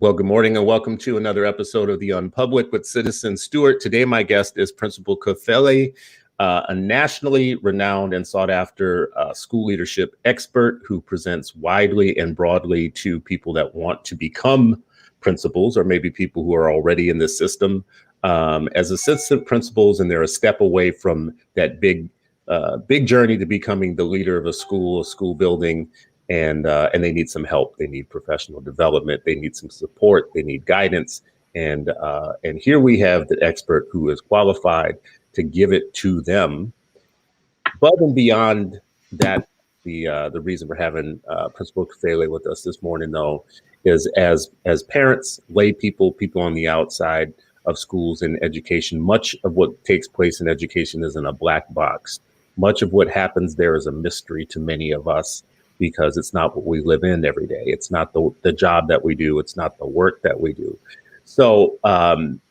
Well, good morning and welcome to another episode of The Unpublic with Citizen Stewart. Today, my guest is Principal Kafele, a nationally renowned and sought after school leadership expert who presents widely and broadly to people that want to become principals or maybe people who are already in the system as assistant principals, and they're a step away from that big journey to becoming the leader of a school building. And they need some help. They need professional development. They need some support. They need guidance. And here we have the expert who is qualified to give it to them. Above and beyond that, the reason we're having Principal Kafele with us this morning, though, is as parents, lay people on the outside of schools and education, much of what takes place in education is in a black box. Much of what happens there is a mystery to many of us, because it's not what we live in every day. It's not the job that we do. It's not the work that we do. So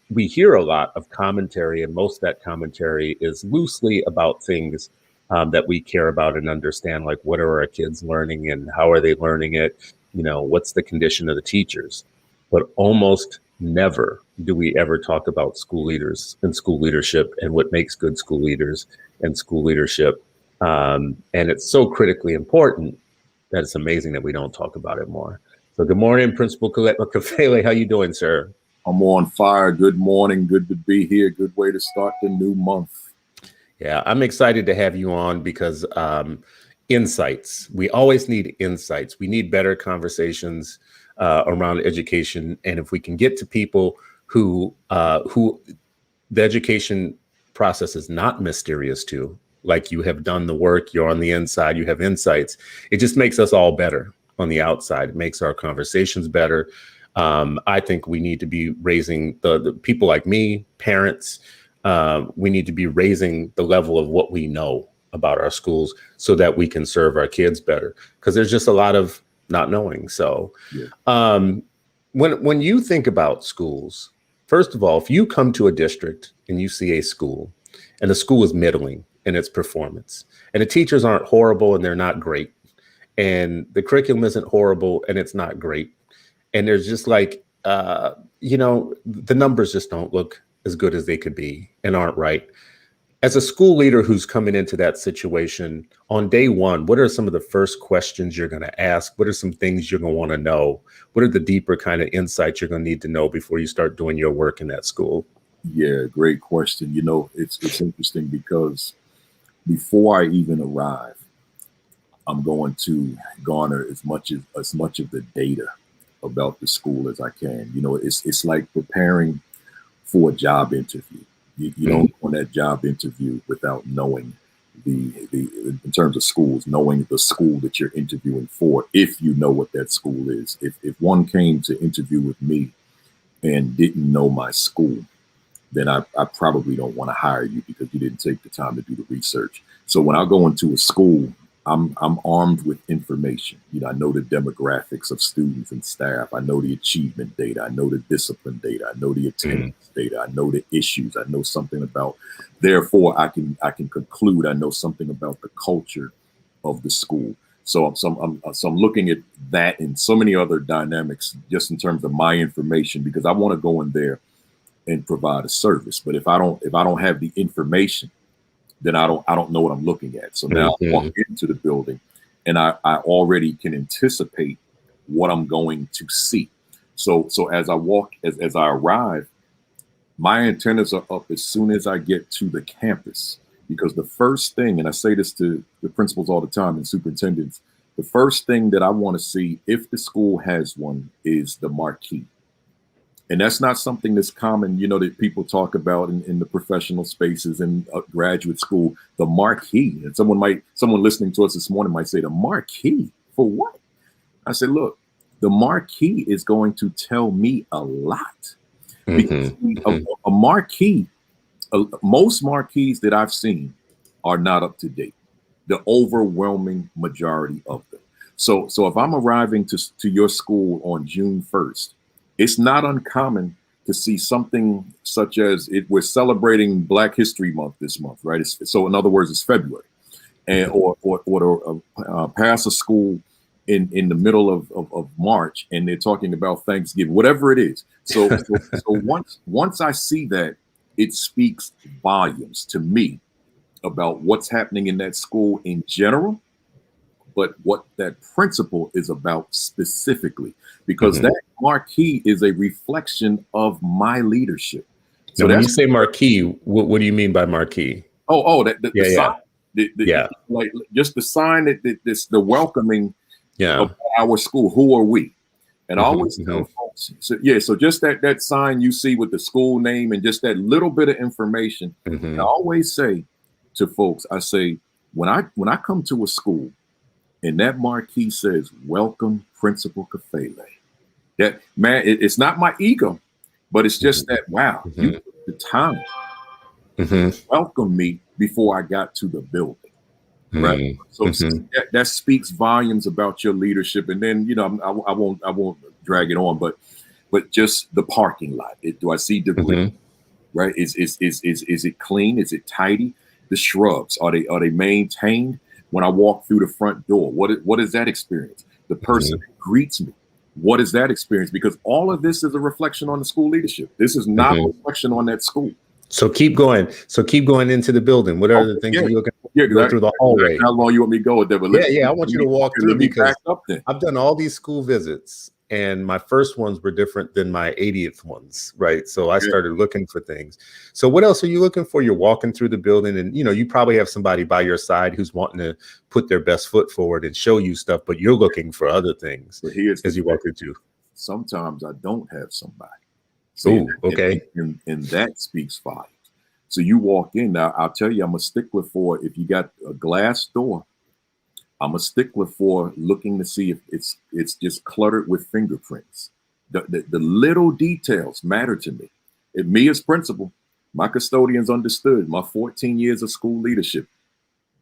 we hear a lot of commentary, and most of that commentary is loosely about things that we care about and understand, like what are our kids learning and how are they learning it? You know, what's the condition of the teachers? But almost never do we ever talk about school leaders and school leadership and what makes good school leaders and school leadership. And it's so critically important that it's amazing that we don't talk about it more. So good morning, Principal Kafele. How you doing, sir? I'm on fire. Good morning. Good to be here. Good way to start the new month. Yeah, I'm excited to have you on because insights. We always need insights. We need better conversations around education. And if we can get to people who the education process is not mysterious to, like you have done the work, you're on the inside, you have insights. It just makes us all better on the outside. It makes our conversations better. I think we need to be raising the people like me, parents. We need to be raising the level of what we know about our schools so that we can serve our kids better, because there's just a lot of not knowing. So when you think about schools, first of all, if you come to a district and you see a school and the school is middling in its performance, and the teachers aren't horrible and they're not great, and the curriculum isn't horrible and it's not great, and there's just like the numbers just don't look as good as they could be and aren't right. As a school leader who's coming into that situation on day one, what are some of the first questions you're going to ask? What are some things you're going to want to know? What are the deeper kind of insights you're going to need to know before you start doing your work in that school? Yeah, great question. You know, it's interesting because before I even arrive, I'm going to garner as much of the data about the school as I can. You know, it's like preparing for a job interview. You don't go on that job interview without knowing the in terms of schools, knowing the school that you're interviewing for, if you know what that school is. If one came to interview with me and didn't know my school, then I probably don't want to hire you because you didn't take the time to do the research. So when I go into a school, I'm armed with information. You know, I know the demographics of students and staff. I know the achievement data. I know the discipline data. I know the attendance data. I know the issues. I know something about. Therefore, I can conclude I know something about the culture of the school. So I'm looking at that and so many other dynamics just in terms of my information, because I want to go in there and provide a service. But if I don't have the information, then I don't know what I'm looking at. So now I walk into the building and I already can anticipate what I'm going to see. So as I walk, as I arrive, my antennas are up as soon as I get to the campus, because the first thing, and I say this to the principals all the time and superintendents, the first thing that I want to see, if the school has one, is the marquee. And that's not something that's common, you know, that people talk about in the professional spaces and graduate school. The marquee, and someone listening to us this morning might say, the marquee for what? I said, look, the marquee is going to tell me a lot. Because a marquee, most marquees that I've seen are not up to date. The overwhelming majority of them. So if I'm arriving to your school on June 1st, it's not uncommon to see something such as we're celebrating Black History Month this month, right? So in other words, it's February, and or pass a school in the middle of March, and they're talking about Thanksgiving, whatever it is. So once I see that, it speaks volumes to me about what's happening in that school in general, but what that principal is about specifically, because that marquee is a reflection of my leadership. So now, when you say marquee, what do you mean by marquee? The sign, like just the sign that this the welcoming of our school. Who are we? And I always tell folks, so just that sign you see with the school name and just that little bit of information. I always say to folks, I say, when I come to a school and that marquee says, "Welcome, Principal Kafele," that, man, it's not my ego, but it's just that, wow, you took the time to welcome me before I got to the building. Right. So that speaks volumes about your leadership. And then, I won't drag it on, but just the parking lot. Do I see debris? Right. Is it clean? Is it tidy? The shrubs, are they maintained? When I walk through the front door, what is that experience? The person that greets me, what is that experience? Because all of this is a reflection on the school leadership. This is not a reflection on that school. So keep going. Keep going into the building. What are the things that you look at? Go through the hallway. How long you want me to go with that? I want you to walk through, because I've done all these school visits, and my first ones were different than my 80th ones, right? So I started looking for things. So what else are you looking for? You're walking through the building, and you probably have somebody by your side who's wanting to put their best foot forward and show you stuff, but you're looking for other things as you walk through. Sometimes I don't have somebody. So and that speaks volumes. So you walk in. Now, I'll tell you, I'm a stickler for, if you got a glass door, I'm a stickler for looking to see if it's just cluttered with fingerprints. The little details matter to me. If me as principal, my custodians understood my 14 years of school leadership.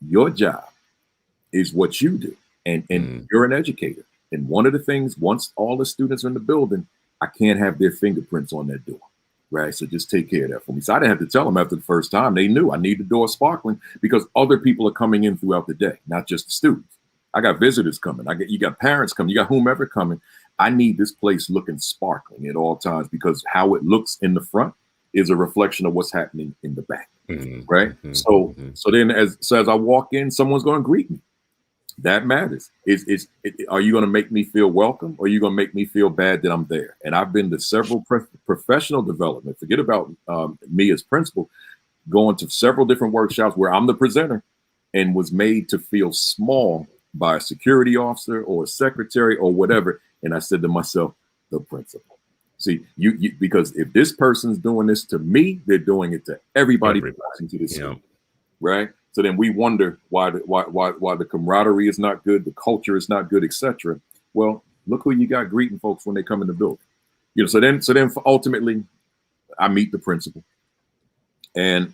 Your job is what you do, and you're an educator. And one of the things, once all the students are in the building, I can't have their fingerprints on that door, right? So just take care of that for me. So I didn't have to tell them after the first time. They knew I need the door sparkling because other people are coming in throughout the day, not just the students. I got visitors coming. You got parents coming. You got whomever coming. I need this place looking sparkling at all times, because how it looks in the front is a reflection of what's happening in the back, right? So then as I walk in, someone's going to greet me. That matters. Are you going to make me feel welcome, or are you going to make me feel bad that I'm there? And I've been to several professional development. Forget about me as principal, going to several different workshops where I'm the presenter and was made to feel small by a security officer or a secretary or whatever. And I said to myself, the principal. See, you because if this person's doing this to me, they're doing it to everybody passing to this school, right? So then we wonder why the camaraderie is not good, the culture is not good, etc. Well, look who you got greeting folks when they come in the building. So then ultimately, I meet the principal, and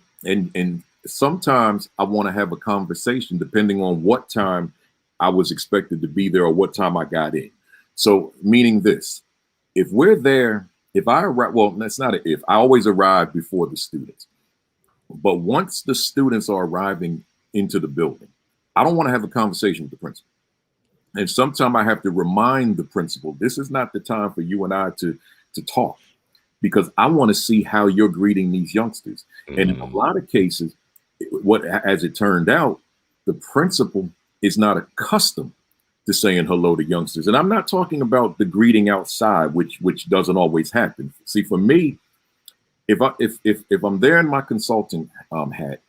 sometimes I want to have a conversation depending on what time I was expected to be there or what time I got in. So meaning this, if we're there, if I arrive, well, that's not an if. I always arrive before the students. But once the students are arriving into the building, I don't want to have a conversation with the principal. And sometimes I have to remind the principal, this is not the time for you and I to talk, because I want to see how you're greeting these youngsters. And in a lot of cases, as it turned out, the principal is not accustomed to saying hello to youngsters. And I'm not talking about the greeting outside, which doesn't always happen. See, for me, if I'm there in my consulting hat,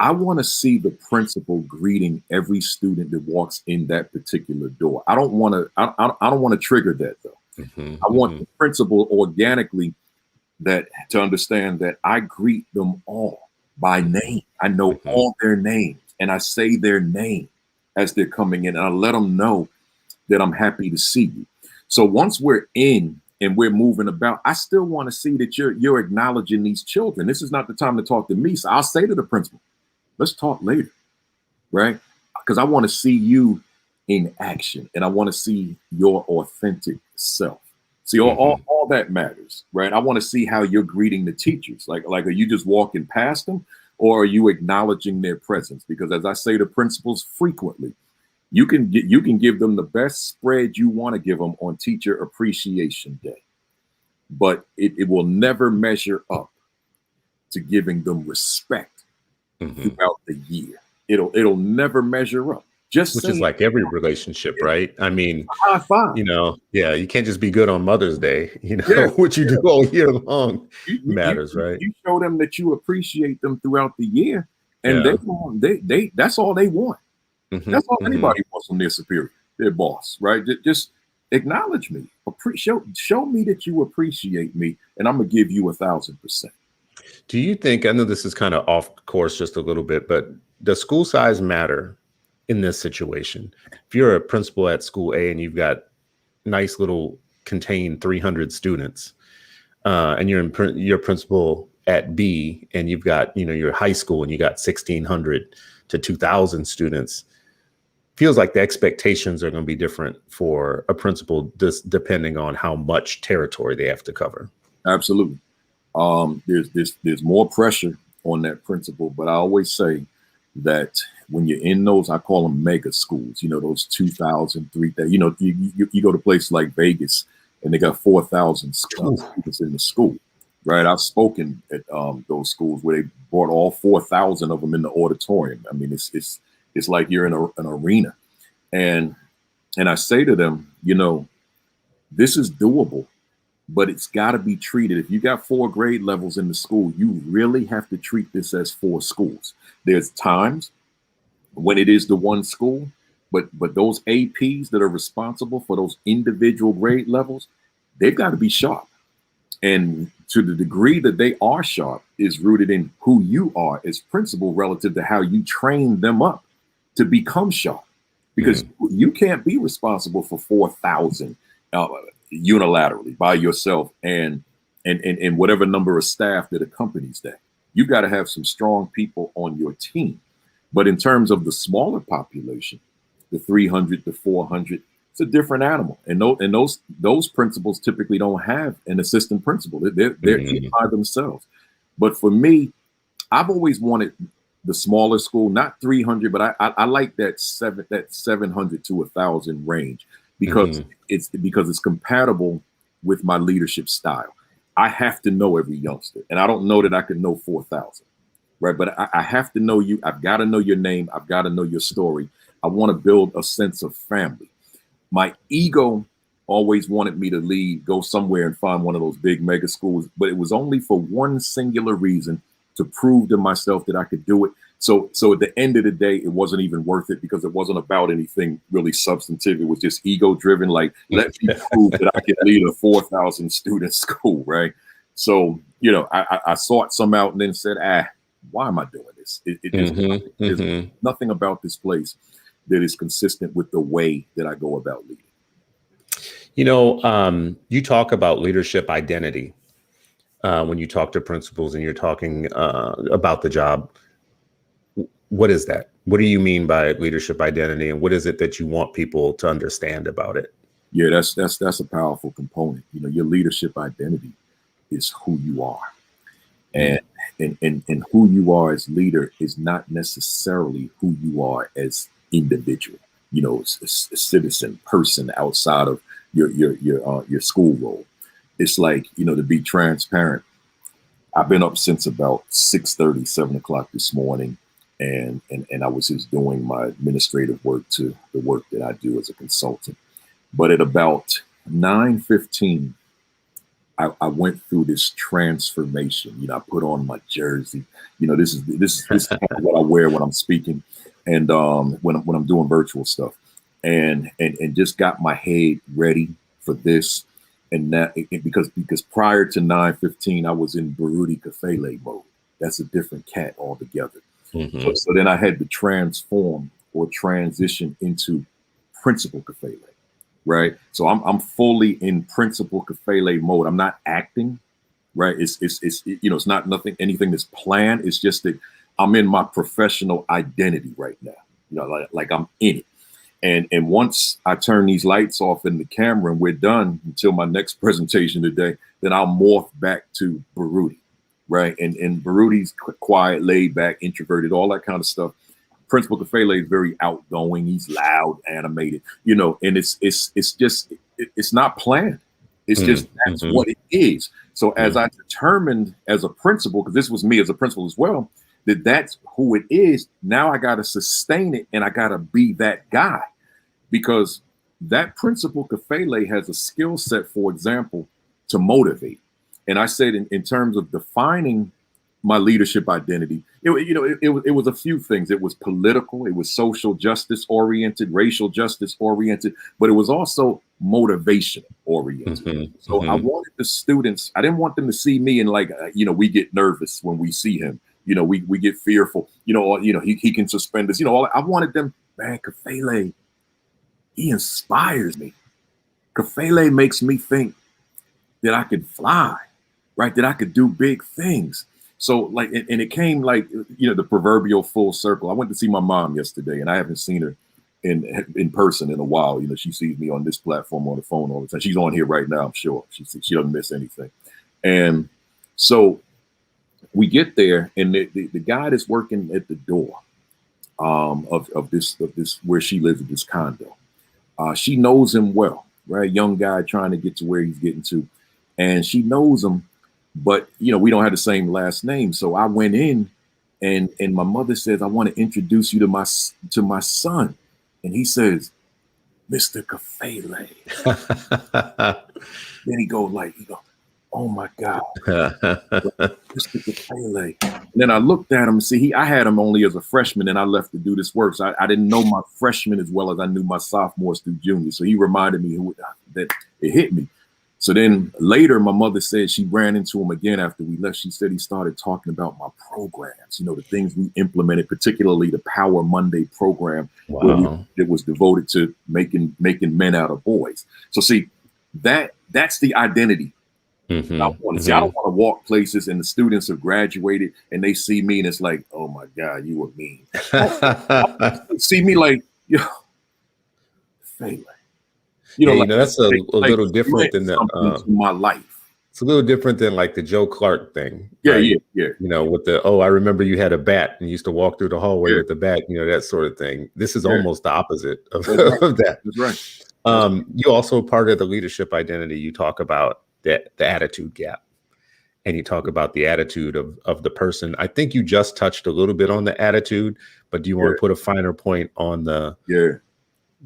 I want to see the principal greeting every student that walks in that particular door. I don't want to trigger that though. I want the principal organically to understand that I greet them all by name. I know all their names, and I say their name as they're coming in, and I let them know that I'm happy to see you. So once we're in and we're moving about, I still want to see that you're acknowledging these children. This is not the time to talk to me. So I'll say to the principal, let's talk later, right? Because I want to see you in action, and I want to see your authentic self. See, all that matters, right? I want to see how you're greeting the teachers. Like, are you just walking past them, or are you acknowledging their presence? Because as I say to principals frequently, You can give them the best spread you want to give them on Teacher Appreciation Day, but it will never measure up to giving them respect throughout the year. It'll never measure up. Just Which saying, is like every relationship, right? I mean, high five. yeah, you can't just be good on Mother's Day. Yeah, What you do all year long you, matters, right? you show them that you appreciate them throughout the year, and Yeah. they that's all they want. Mm-hmm, That's all mm-hmm. anybody wants from their superior, their boss, right? Just acknowledge me, show me that you appreciate me, and I'm gonna give you 1,000%. Do you think, I know this is kind of off course just a little bit, but does school size matter in this situation? If you're a principal at school A and you've got nice little contained 300 students, and you're principal at B and you've got, your high school and you got 1,600 to 2,000 students, feels like the expectations are going to be different for a principal, depending on how much territory they have to cover. Absolutely. There's more pressure on that principal, but I always say that when you're in those, I call them mega schools, those 2,000, 3,000, you go to places like Vegas and they got 4,000 students in the school, right? I've spoken at those schools where they brought all 4,000 of them in the auditorium. I mean, it's like you're in an arena, and I say to them, this is doable, but it's got to be treated. If you got 4 grade levels in the school, you really have to treat this as 4 schools. There's times when it is the one school, but those APs that are responsible for those individual grade levels, they've got to be sharp. And to the degree that they are sharp is rooted in who you are as principal relative to how you train them up to become sharp. Because you can't be responsible for 4,000 unilaterally by yourself and whatever number of staff that accompanies that. You've got to have some strong people on your team. But in terms of the smaller population, the 300 to 400, it's a different animal. And those principals typically don't have an assistant principal. They're in by themselves. But for me, I've always wanted the smaller school, not 300, but I like that 700 to 1,000 range because it's compatible with my leadership style. I have to know every youngster, and I don't know that I can know 4,000, right? But I have to know you. I've got to know your name. I've got to know your story. I want to build a sense of family. My ego always wanted me to lead, go somewhere and find one of those big mega schools, but it was only for one singular reason, to prove to myself that I could do it. So at the end of the day, it wasn't even worth it because it wasn't about anything really substantive. It was just ego driven. Like, let me prove that I can lead a 4,000 student school, right? So, I sought some out and then said, why am I doing this? There's nothing about this place that is consistent with the way that I go about leading. You talk about leadership identity. When you talk to principals and you're talking about the job, what is that? What do you mean by leadership identity, and what is it that you want people to understand about it? Yeah, that's a powerful component. Your leadership identity is who you are, and who you are as leader is not necessarily who you are as individual. A citizen, person outside of your school role. It's like, to be transparent, I've been up since about 6:30, 7 o'clock this morning, and I was just doing my administrative work to the work that I do as a consultant. But at about 9:15, I went through this transformation. I put on my jersey. This is kind of what I wear when I'm speaking, and when I'm doing virtual stuff, and just got my head ready for this. And that because prior to 9:15, I was in Principal Kafele mode. That's a different cat altogether. So then I had to transform or transition into Principal Kafele, right? So I'm fully in Principal Kafele mode. I'm not acting, right? It's not anything that's planned. It's just that I'm in my professional identity right now. Like I'm in it. And once I turn these lights off in the camera and we're done until my next presentation today, then I'll morph back to Baruti, right? And Baruti's quiet, laid back, introverted, all that kind of stuff. Principal Kafele is very outgoing. He's loud, animated, you know, and it's not planned. It's just that's what it is. So as I determined as a principal, because this was me as a principal as well, that that's who it is. Now I got to sustain it, and I got to be that guy, because that Principal Kafele has a skill set, for example, to motivate. And I said in terms of defining my leadership identity, it was a few things. It was political, it was social justice oriented, racial justice oriented, but it was also motivation oriented. So I wanted the students, I didn't want them to see me and like, we get nervous when we see him. We get fearful, he can suspend us. I wanted them, man, Kafele, he inspires me. Kafele makes me think that I could fly, right? That I could do big things. So like, and it came like, the proverbial full circle. I went to see my mom yesterday, and I haven't seen her in person in a while. She sees me on this platform on the phone all the time. She's on here right now, I'm sure. She doesn't miss anything. And so we get there, and the guy that's working at the door of this where she lives, at this condo, she knows him well, right? Young guy trying to get to where he's getting to, and she knows him, but we don't have the same last name. So I went in, and my mother says, I want to introduce you to my son, and he says, Mr. Kafele. Then he go, oh my God, Mr. Kafele. And then I looked at him and see, I had him only as a freshman, and I left to do this work. So I didn't know my freshman as well as I knew my sophomores through juniors. So he reminded me that it hit me. So then later, my mother said she ran into him again after we left. She said he started talking about my programs, the things we implemented, particularly the Power Monday program. Wow. It was devoted to making men out of boys. So see, that's the identity. I don't want to walk places and the students have graduated and they see me and it's like, oh my God, you were mean. See me like, Fela. That's a little different than my life. It's a little different than like the Joe Clark thing. Yeah, right? Yeah. With the, I remember you had a bat and you used to walk through the hallway with the bat, that sort of thing. This is almost the opposite of that. That's right. You also, part of the leadership identity, you talk about the attitude gap, and you talk about the attitude of the person. I think you just touched a little bit on the attitude, but do you want to put a finer point on the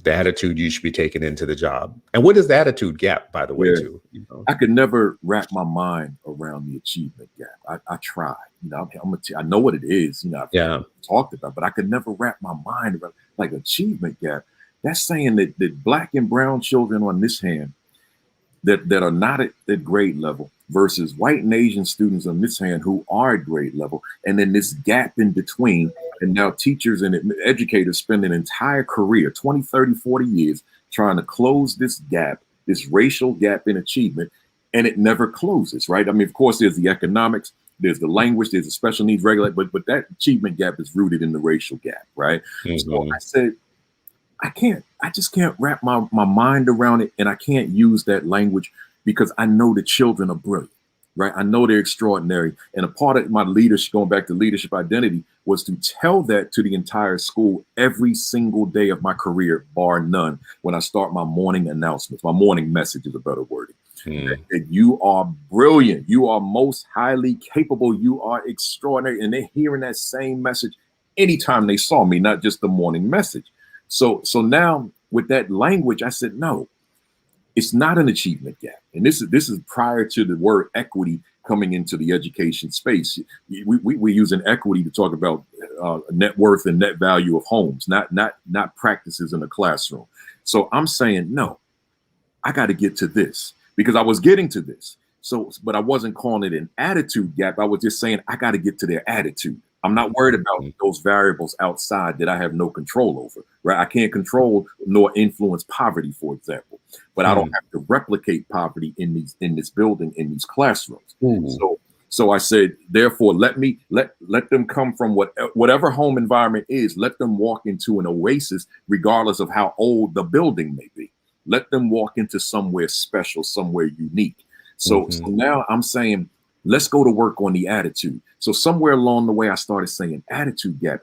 attitude you should be taking into the job? And what is the attitude gap, by the way, too? I could never wrap my mind around the achievement gap. I tried. I know what it is. I've talked about, but I could never wrap my mind around like achievement gap. That's saying that Black and brown children on this hand that are not at grade level versus white and Asian students on this hand who are at grade level, and then this gap in between. And now teachers and educators spend an entire career, 20, 30, 40 years, trying to close this gap, this racial gap in achievement, and it never closes, right? I mean, of course, there's the economics, there's the language, there's the special needs regulate, but that achievement gap is rooted in the racial gap, right? So I said, I just can't wrap my mind around it, and I can't use that language because I know the children are brilliant, right? I know they're extraordinary. And a part of my leadership, going back to leadership identity, was to tell that to the entire school every single day of my career, bar none, when I start my morning announcements. My morning message is a better wording. That you are brilliant. You are most highly capable. You are extraordinary. And they're hearing that same message anytime they saw me, not just the morning message. So now with that language, I said, no, it's not an achievement gap. And this is prior to the word equity coming into the education space. We're using equity to talk about net worth and net value of homes, not practices in the classroom. So I'm saying, no, I got to get to this because I was getting to this. But I wasn't calling it an attitude gap. I was just saying, I got to get to their attitude. I'm not worried about those variables outside that I have no control over, right? I can't control nor influence poverty, for example, but I don't have to replicate poverty in this building, in these classrooms. So I said, therefore, let them come from whatever home environment is. Let them walk into an oasis, regardless of how old the building may be. Let them walk into somewhere special, somewhere unique. So now I'm saying, let's go to work on the attitude. So somewhere along the way, I started saying attitude gap.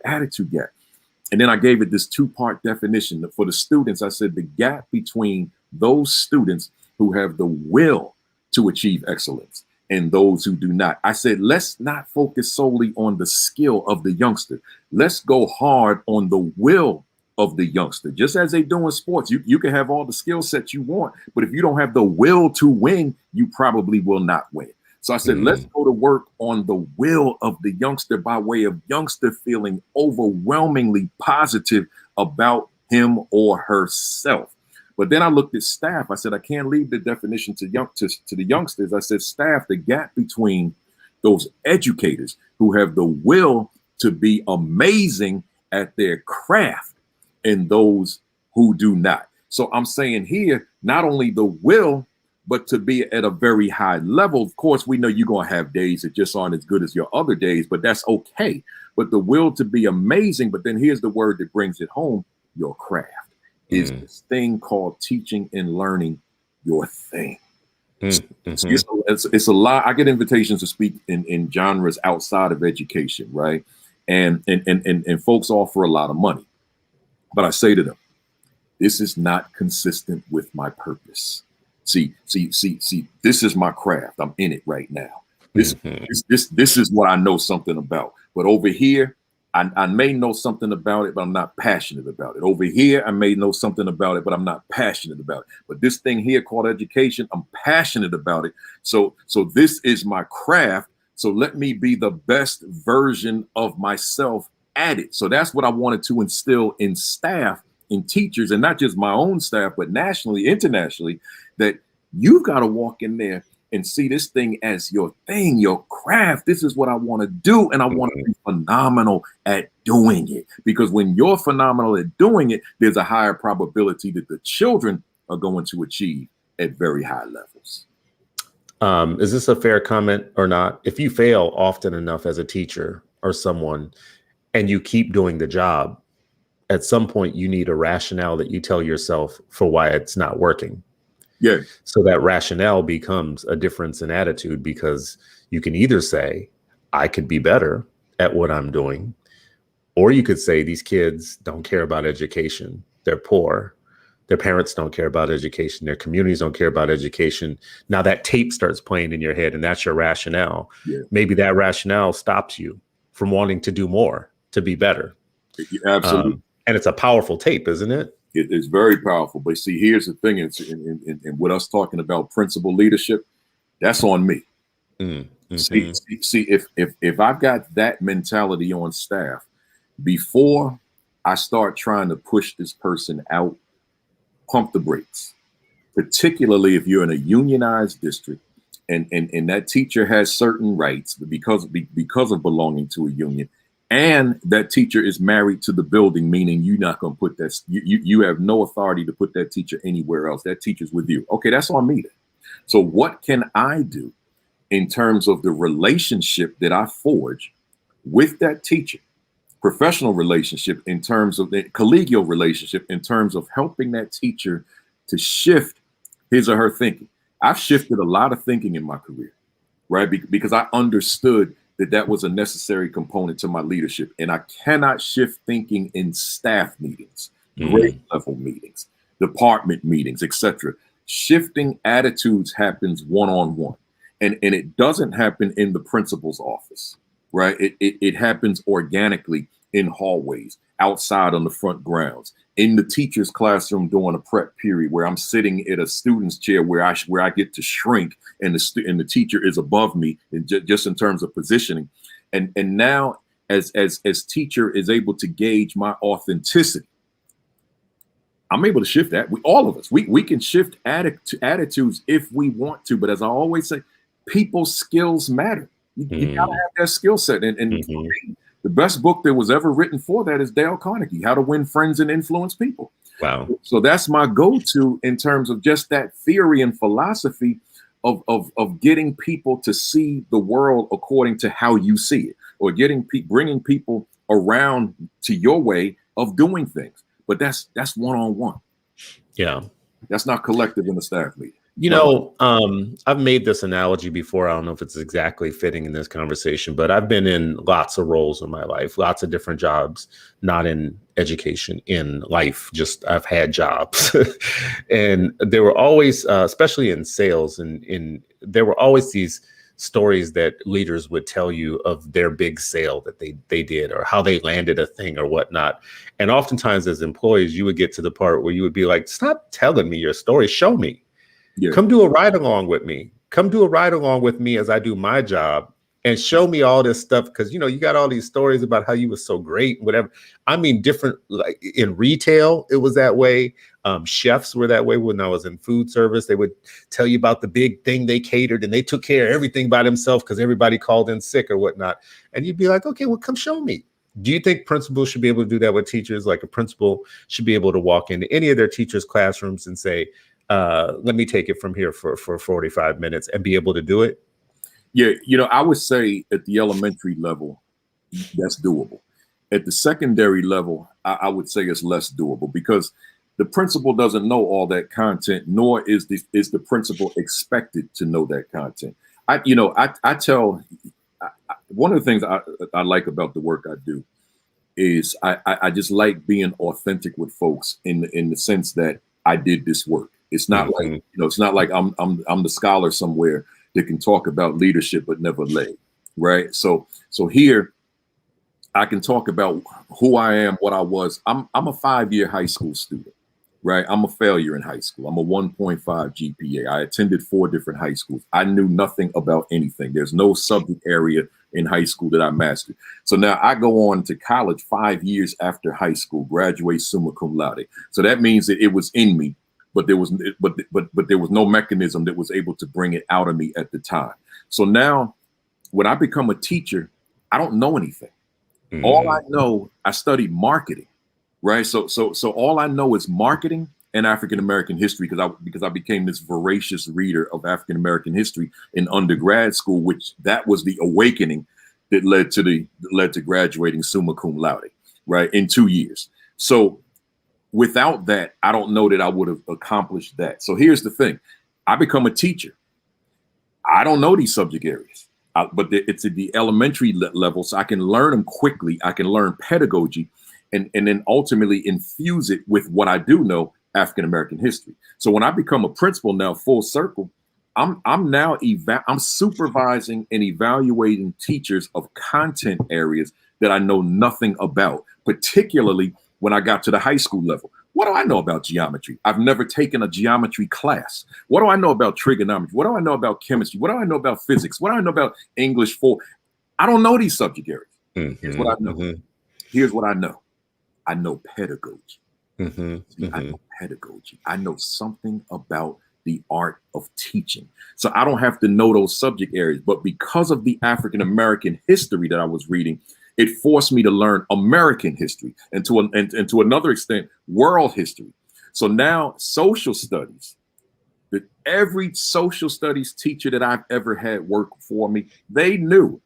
And then I gave it this two-part definition. For the students, I said the gap between those students who have the will to achieve excellence and those who do not. I said, let's not focus solely on the skill of the youngster. Let's go hard on the will of the youngster. Just as they do in sports, you can have all the skill sets you want, but if you don't have the will to win, you probably will not win. So I said, let's go to work on the will of the youngster by way of youngster feeling overwhelmingly positive about him or herself. But then I looked at staff. I said, I can't leave the definition to the youngsters. I said, staff, the gap between those educators who have the will to be amazing at their craft and those who do not. So I'm saying here, not only the will, but to be at a very high level. Of course, we know you're going to have days that just aren't as good as your other days, but that's okay. But the will to be amazing. But then here's the word that brings it home. Your craft is this thing called teaching and learning your thing. It's a lot. I get invitations to speak in genres outside of education, right? And folks offer a lot of money. But I say to them, this is not consistent with my purpose. See, this is my craft. I'm in it right now. This is what I know something about. But over here, I may know something about it, but I'm not passionate about it. Over here, I may know something about it, but I'm not passionate about it. But this thing here called education, I'm passionate about it. So this is my craft. So let me be the best version of myself at it. So that's what I wanted to instill in staff, in teachers, and not just my own staff, but nationally, internationally, that you've got to walk in there and see this thing as your thing, your craft. This is what I want to do. And I want to be phenomenal at doing it. Because when you're phenomenal at doing it, there's a higher probability that the children are going to achieve at very high levels. Is this a fair comment or not? If you fail often enough as a teacher or someone, and you keep doing the job, at some point you need a rationale that you tell yourself for why it's not working. Yeah. So that rationale becomes a difference in attitude, because you can either say, I could be better at what I'm doing, or you could say, these kids don't care about education. They're poor. Their parents don't care about education. Their communities don't care about education. Now that tape starts playing in your head, and that's your rationale. Yeah. Maybe that rationale stops you from wanting to do more, to be better. Absolutely. And it's a powerful tape, isn't it? It is very powerful. But see, here's the thing. And with us talking about principal leadership, that's on me. See, if I've got that mentality on staff, before I start trying to push this person out, pump the brakes, particularly if you're in a unionized district and that teacher has certain rights because of belonging to a union. And that teacher is married to the building, meaning you're not going to put that, you have no authority to put that teacher anywhere else. That teacher's with you. Okay, that's on me then. So what can I do in terms of the relationship that I forge with that teacher, professional relationship, in terms of the collegial relationship, in terms of helping that teacher to shift his or her thinking? I've shifted a lot of thinking in my career, right? Because I understood that was a necessary component to my leadership. And I cannot shift thinking in staff meetings, grade level meetings, department meetings, etc. Shifting attitudes happens one-on-one. And it doesn't happen in the principal's office, right? It happens organically in hallways, outside on the front grounds, in the teacher's classroom during a prep period where I'm sitting at a student's chair where I get to shrink and the teacher is above me, and just in terms of positioning. And now as teacher is able to gauge my authenticity, I'm able to shift that. All of us, we can shift attitudes if we want to. But as I always say, people's skills matter. You gotta have that skill set. And for me, the best book that was ever written for that is Dale Carnegie, How to Win Friends and Influence People. Wow. So that's my go-to in terms of just that theory and philosophy of getting people to see the world according to how you see it, or bringing people around to your way of doing things. But that's one-on-one. Yeah. That's not collective in the staff meeting. I've made this analogy before. I don't know if it's exactly fitting in this conversation, but I've been in lots of roles in my life, lots of different jobs, not in education, in life. Just I've had jobs. And there were always, especially in sales, and there were always these stories that leaders would tell you of their big sale that they did, or how they landed a thing or whatnot. And oftentimes as employees, you would get to the part where you would be like, stop telling me your story, show me. Yeah. Come do a ride along with me. Come do a ride along with me as I do my job, and show me all this stuff. Because, you got all these stories about how you were so great, whatever. I mean, different, like in retail, it was that way. Chefs were that way. When I was in food service, they would tell you about the big thing they catered, and they took care of everything by themselves because everybody called in sick or whatnot. And you'd be like, okay, well, come show me. Do you think principals should be able to do that with teachers? Like a principal should be able to walk into any of their teachers' classrooms and say, let me take it from here for 45 minutes and be able to do it? Yeah, I would say at the elementary level, that's doable. At the secondary level, I would say it's less doable, because the principal doesn't know all that content, nor is the principal expected to know that content. I tell, one of the things I like about the work I do is I just like being authentic with folks in the sense that I did this work. It's not like, it's not like I'm the scholar somewhere that can talk about leadership but never led, right? So here I can talk about who I am, what I was. I'm a 5-year high school student, right? I'm a failure in high school. I'm a 1.5 GPA. I attended 4 different high schools. I knew nothing about anything. There's no subject area in high school that I mastered. So now I go on to college 5 years after high school, graduate summa cum laude. So that means that it was in me, but there was no mechanism that was able to bring it out of me at the time. So now when I become a teacher, I don't know anything. All I know, I studied marketing, right? So all I know is marketing and African-American history, because I became this voracious reader of African-American history in undergrad school, which that was the awakening that led to graduating summa cum laude, right, in 2 years. So without that, I don't know that I would have accomplished that. So here's the thing. I become a teacher. I don't know these subject areas, but it's at the elementary level, so I can learn them quickly. I can learn pedagogy and then ultimately infuse it with what I do know, African-American history. So when I become a principal now, full circle, I'm now I'm supervising and evaluating teachers of content areas that I know nothing about, particularly when I got to the high school level. What do I know about geometry? I've never taken a geometry class. What do I know about trigonometry? What do I know about chemistry? What do I know about physics? What do I know about English 4? I don't know these subject areas. Here's what I know. Here's what I know. I know pedagogy. I know pedagogy. I know something about the art of teaching. So I don't have to know those subject areas, but because of the African-American history that I was reading, it forced me to learn American history and to another extent, world history. So now social studies, that every social studies teacher that I've ever had work for me, they knew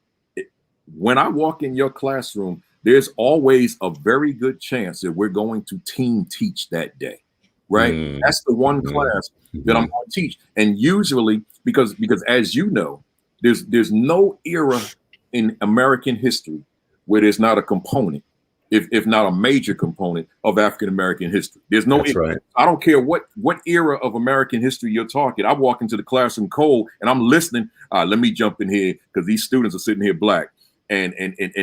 when I walk in your classroom, there's always a very good chance that we're going to team teach that day, right? That's the one class that I'm going to teach. And usually, because as you know, there's no era in American history where there's not a component, if not a major component of African-American history. There's no, right. I don't care what era of American history you're talking. I walk into the classroom cold and I'm listening. Let me jump in here because these students are sitting here black and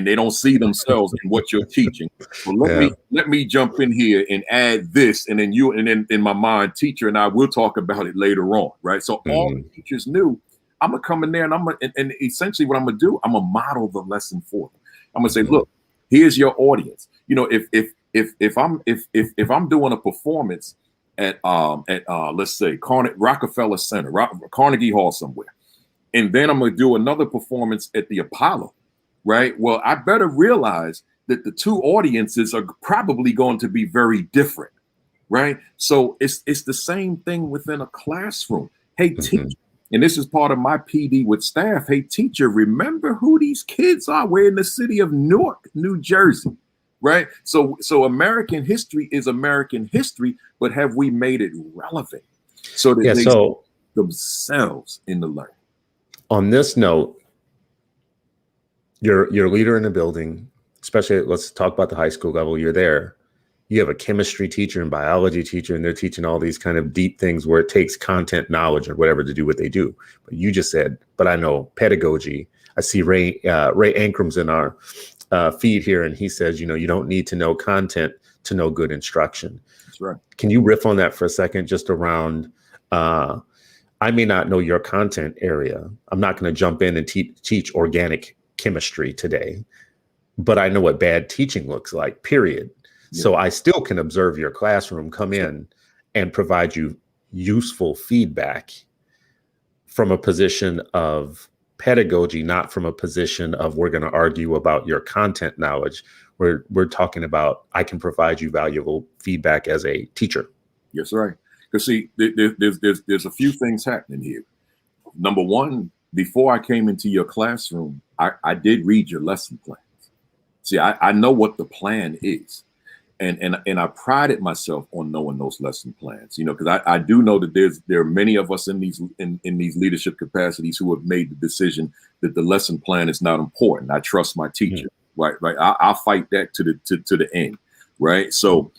they don't see themselves in what you're teaching. So let me jump in here and add this, and then in my mind, teacher and I will talk about it later on, right? So all the teachers knew I'm gonna come in there and essentially what I'm gonna do, I'm gonna model the lesson for them. I'm gonna say, look, here's your audience. You know, if I'm doing a performance at let's say Rockefeller Center, Carnegie Hall somewhere, and then I'm gonna do another performance at the Apollo, right? Well, I better realize that the two audiences are probably going to be very different, right? So it's the same thing within a classroom. Hey, teacher. And this is part of my PD with staff. Hey, teacher, remember who these kids are? We're in the city of Newark, New Jersey, right? So American history is American history, but have we made it relevant? So that themselves in the learning. On this note, you're a leader in a building, especially let's talk about the high school level. You're there. You have a chemistry teacher and biology teacher, and they're teaching all these kind of deep things where it takes content knowledge or whatever to do what they do. But you just said, but I know pedagogy. I see Ray Ankram's in our feed here, and he says, you don't need to know content to know good instruction. That's right. Can you riff on that for a second, just around, I may not know your content area. I'm not going to jump in and teach organic chemistry today, but I know what bad teaching looks like, period. Yeah. So I still can observe your classroom, come in and provide you useful feedback from a position of pedagogy, not from a position of we're going to argue about your content knowledge. We're talking about I can provide you valuable feedback as a teacher. Yes, right. Because see, there's a few things happening here. Number one, before I came into your classroom, I did read your lesson plans. See, I know what the plan is. And I prided myself on knowing those lesson plans, because I do know that there are many of us in these leadership capacities who have made the decision that the lesson plan is not important. I trust my teacher, right? I'll fight that to the end, right? So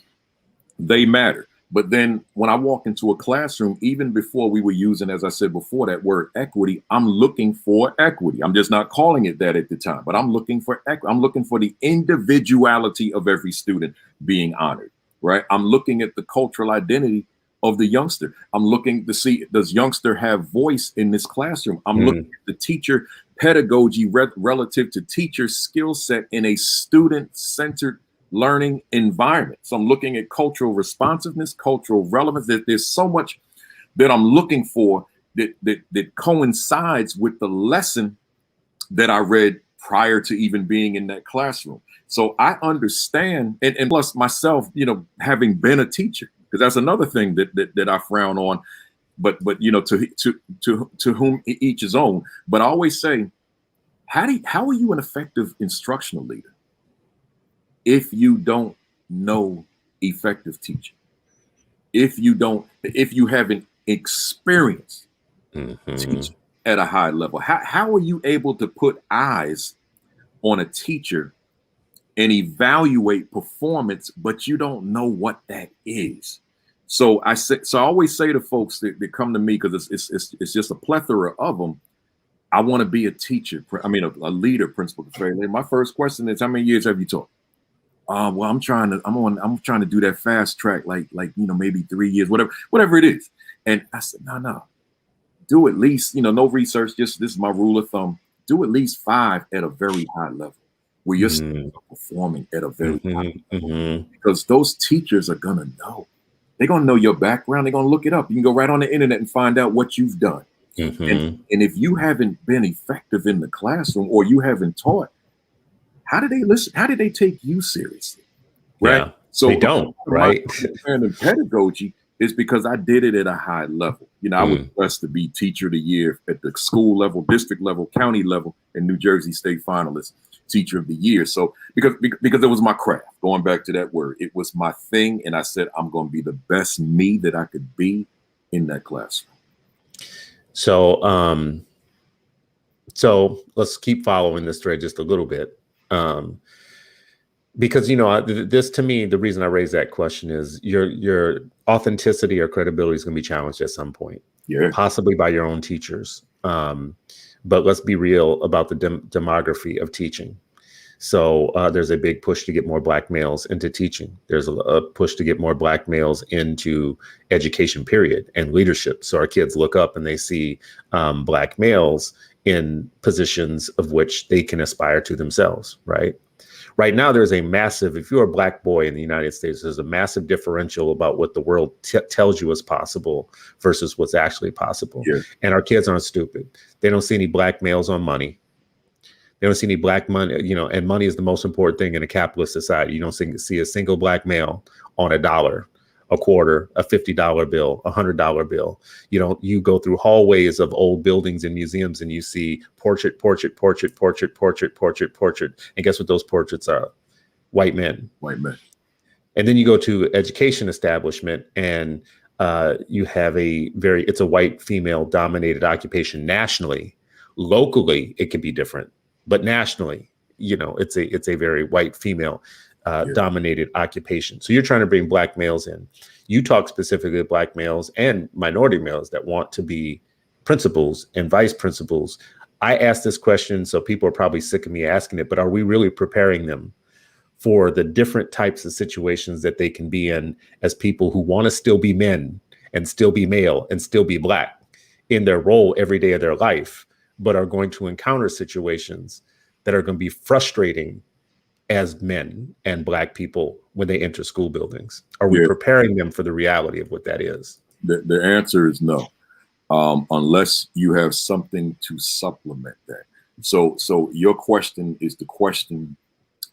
they matter. But then when I walk into a classroom, even before we were using, as I said before, that word equity, I'm looking for equity. I'm just not calling it that at the time, but I'm looking for equity. I'm looking for the individuality of every student being honored, right? I'm looking at the cultural identity of the youngster. I'm looking to see, does youngster have voice in this classroom? I'm looking at the teacher pedagogy relative to teacher skill set in a student-centered learning environment. So I'm looking at cultural responsiveness, cultural relevance. There's so much that I'm looking for that coincides with the lesson that I read prior to even being in that classroom. So I understand, and plus myself, having been a teacher, because that's another thing that I frown on, but to whom each his own. But I always say, how are you an effective instructional leader if you don't know effective teaching? If you haven't experienced teaching at a high level, how are you able to put eyes on a teacher and evaluate performance, but you don't know what that is? So I always say to folks that come to me, because it's just a plethora of them. I want to be a teacher. I mean, a leader, Principal Kafele. My first question is, how many years have you taught? Well, I'm trying to do that fast track, like maybe 3 years, whatever it is. And I said, no, do at least, no research, just this is my rule of thumb. Do at least 5 at a very high level, where you're still performing at a very high level. Because those teachers are gonna know. They're gonna know your background. They're gonna look it up. You can go right on the internet and find out what you've done. And if you haven't been effective in the classroom, or you haven't taught, how did they listen? How did they take you seriously? Right. Yeah, so they don't, right? And pedagogy is because I did it at a high level. I was blessed to be teacher of the year at the school level, district level, county level, and New Jersey State finalist, teacher of the year. So because it was my craft, going back to that word, it was my thing. And I said, I'm going to be the best me that I could be in that classroom. So, so let's keep following this thread just a little bit. Because, this, to me, the reason I raise that question is your authenticity or credibility is going to be challenged at some point, possibly by your own teachers. But let's be real about the demography of teaching. So there's a big push to get more Black males into teaching. There's a push to get more Black males into education, period, and leadership. So our kids look up and they see Black males in positions of which they can aspire to themselves, right? Right now, there's a massive, if you're a Black boy in the United States, there's a massive differential about what the world tells you is possible versus what's actually possible. Yeah. And our kids aren't stupid. They don't see any Black males on money. They don't see any Black money, and money is the most important thing in a capitalist society. You don't see a single Black male on $1, a quarter, a $50 bill, a $100 bill. You go through hallways of old buildings and museums and you see portrait. And guess what those portraits are? White men. White men. And then you go to education establishment and You have it's a white female dominated occupation nationally. Locally, it can be different, but nationally, it's a very white female dominated occupation. So you're trying to bring Black males in. You talk specifically to Black males and minority males that want to be principals and vice principals. I asked this question, so people are probably sick of me asking it, but are we really preparing them for the different types of situations that they can be in as people who want to still be men and still be male and still be Black in their role every day of their life, but are going to encounter situations that are going to be frustrating as men and Black people when they enter school buildings? Are we preparing them for the reality of what that is? The answer is no, unless you have something to supplement that. So your question is the question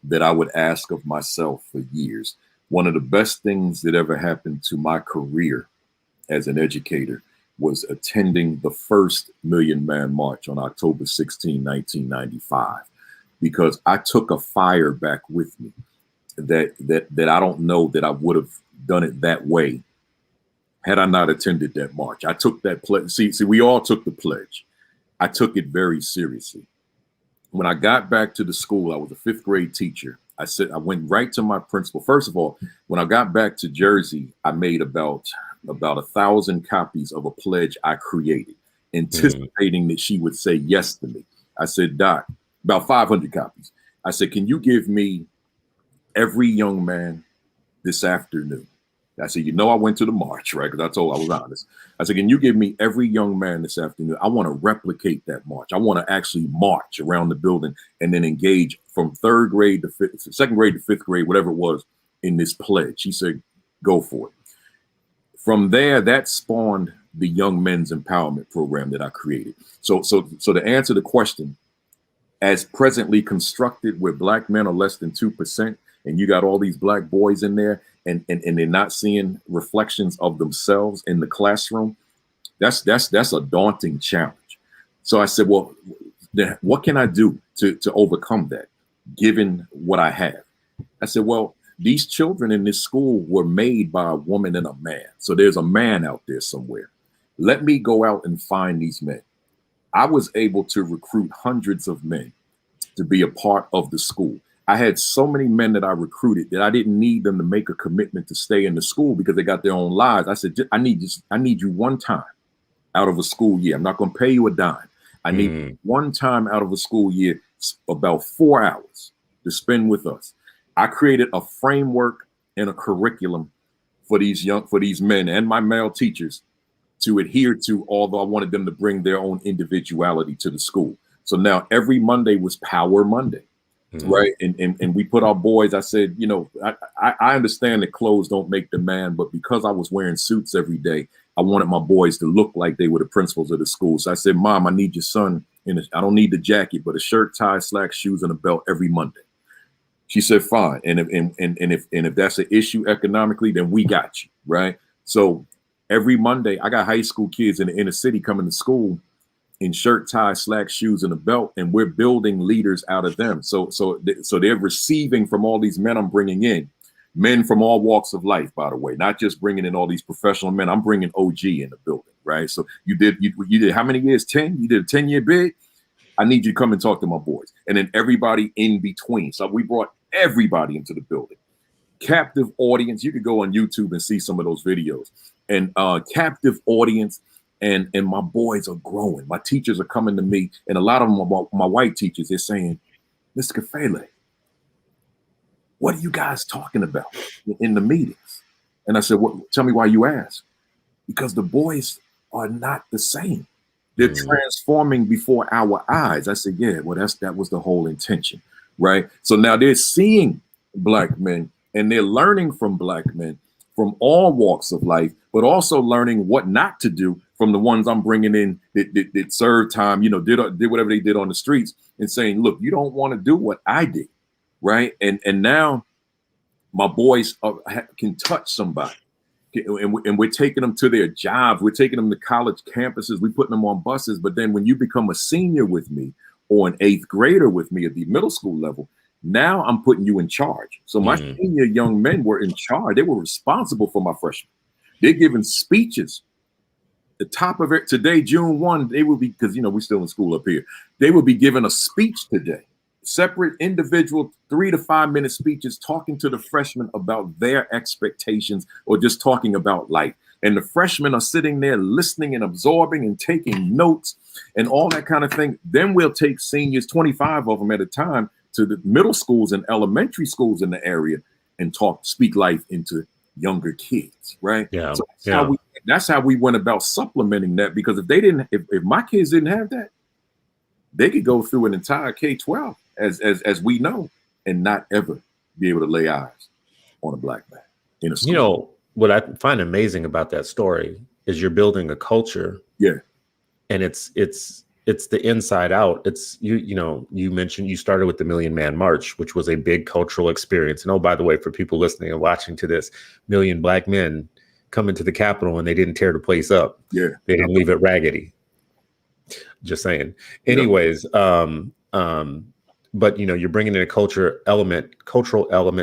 that I would ask of myself for years. One of the best things that ever happened to my career as an educator was attending the first Million Man March on October 16, 1995, because I took a fire back with me that I don't know that I would have done it that way had I not attended that march. I took that pledge. See, we all took the pledge. I took it very seriously. When I got back to the school, I was a 5th grade teacher. I went right to my principal. First of all, when I got back to Jersey, I made about 1,000 copies of a pledge I created, anticipating that she would say yes to me. I said, Doc, about 500 copies. I said, can you give me every young man this afternoon? I said, I went to the march, right? Because I was honest. I said, can you give me every young man this afternoon? I want to replicate that march. I want to actually march around the building and then engage from 3rd grade to 2nd grade to 5th grade, whatever it was, in this pledge. She said, go for it. From there, that spawned the Young Men's Empowerment Program that I created. So to answer the question, as presently constructed, where Black men are less than 2%, and you got all these Black boys in there, and they're not seeing reflections of themselves in the classroom, that's a daunting challenge. So I said, well, then what can I do to overcome that, given what I have? I said, well, these children in this school were made by a woman and a man. So there's a man out there somewhere. Let me go out and find these men. I was able to recruit hundreds of men to be a part of the school. I had so many men that I recruited that I didn't need them to make a commitment to stay in the school because they got their own lives. I said, I need you one time out of a school year. I'm not going to pay you a dime. I need one time out of a school year, about 4 hours to spend with us. I created a framework and a curriculum for these men and my male teachers to adhere to, although I wanted them to bring their own individuality to the school. So now every Monday was Power Monday. Right. And we put our boys, I said, I understand that clothes don't make the man, but because I was wearing suits every day, I wanted my boys to look like they were the principals of the school. So I said, Mom, I need your son I don't need the jacket, but a shirt, tie, slacks, shoes, and a belt every Monday. She said, fine. And if that's an issue economically, then we got you. Right. So every Monday, I got high school kids in the inner city coming to school in shirt, tie, slacks, shoes, and a belt, and we're building leaders out of them. So they're receiving from all these men I'm bringing in, men from all walks of life, by the way, not just bringing in all these professional men. I'm bringing OG in the building, right? So you did how many years? 10? You did a 10-year bid? I need you to come and talk to my boys. And then everybody in between. So we brought everybody into the building. Captive audience. You could go on YouTube and see some of those videos. And captive audience. And my boys are growing. My teachers are coming to me, and a lot of them are my white teachers. They're saying, Mr. Kafele, what are you guys talking about in the meetings? And I said, tell me why you ask. Because the boys are not the same. They're transforming before our eyes. I said, yeah, well, that was the whole intention, right? So now they're seeing Black men, and they're learning from Black men from all walks of life, but also learning what not to do from the ones I'm bringing in that served time, did whatever they did on the streets, and saying, look, you don't want to do what I did, right? And now my boys can touch somebody, and we're taking them to their jobs. We're taking them to college campuses. We're putting them on buses. But then when you become a senior with me or an 8th grader with me at the middle school level, now I'm putting you in charge. So my senior young men were in charge. They were responsible for my freshmen. They're giving speeches. The top of it today, June 1, they will be, because we're still in school up here. They will be giving a speech today. Separate individual 3 to 5 minute speeches talking to the freshmen about their expectations or just talking about life. And the freshmen are sitting there listening and absorbing and taking notes and all that kind of thing. Then we'll take seniors, 25 of them at a time, to the middle schools and elementary schools in the area and speak life into younger kids, right? Yeah. So that's how we went about supplementing that, because if my kids didn't have that, they could go through an entire K-12 as we know and not ever be able to lay eyes on a black man in a school. What I find amazing about that story is you're building a culture. Yeah. And it's the inside out. It's you mentioned you started with the Million Man March, which was a big cultural experience. And oh, by the way, for people listening and watching to this, 1 million black men coming to the Capitol and they didn't tear the place up. Yeah. They didn't leave it raggedy. Just saying. Anyways, but you're bringing in a cultural element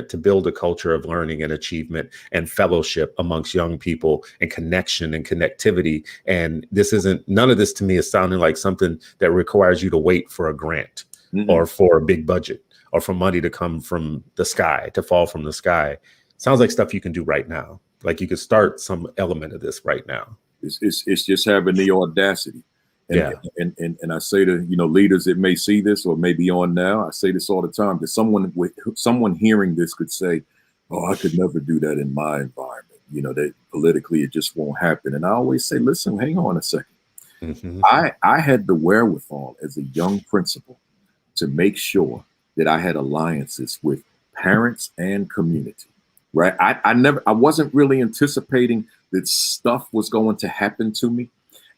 to build a culture of learning and achievement and fellowship amongst young people and connection and connectivity. And none of this to me is sounding like something that requires you to wait for a grant or for a big budget or for money to come from the sky, to fall from the sky. Sounds like stuff you can do right now. Like you could start some element of this right now. It's just having the audacity. And I say to leaders that may see this or may be on now, I say this all the time, that someone hearing this could say, "Oh, I could never do that in my environment. That politically it just won't happen." And I always say, "Listen, hang on a second. Mm-hmm. I had the wherewithal as a young principal to make sure that I had alliances with parents and community. Right? I wasn't really anticipating that stuff was going to happen to me.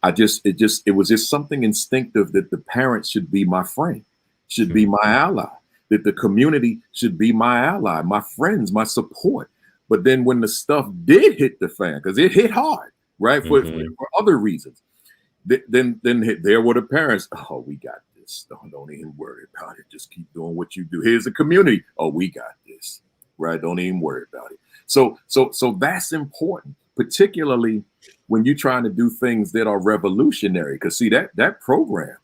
It was just something instinctive that the parents should be my friend, should be my ally, that the community should be my ally, my friends, my support. But then when the stuff did hit the fan, because it hit hard, right? For other reasons, then there were the parents. "Oh, we got this. Don't even worry about it. Just keep doing what you do. Here's the community. Oh, we got this, right? Don't even worry about it." So that's important, particularly when you're trying to do things that are revolutionary. Because see, that program,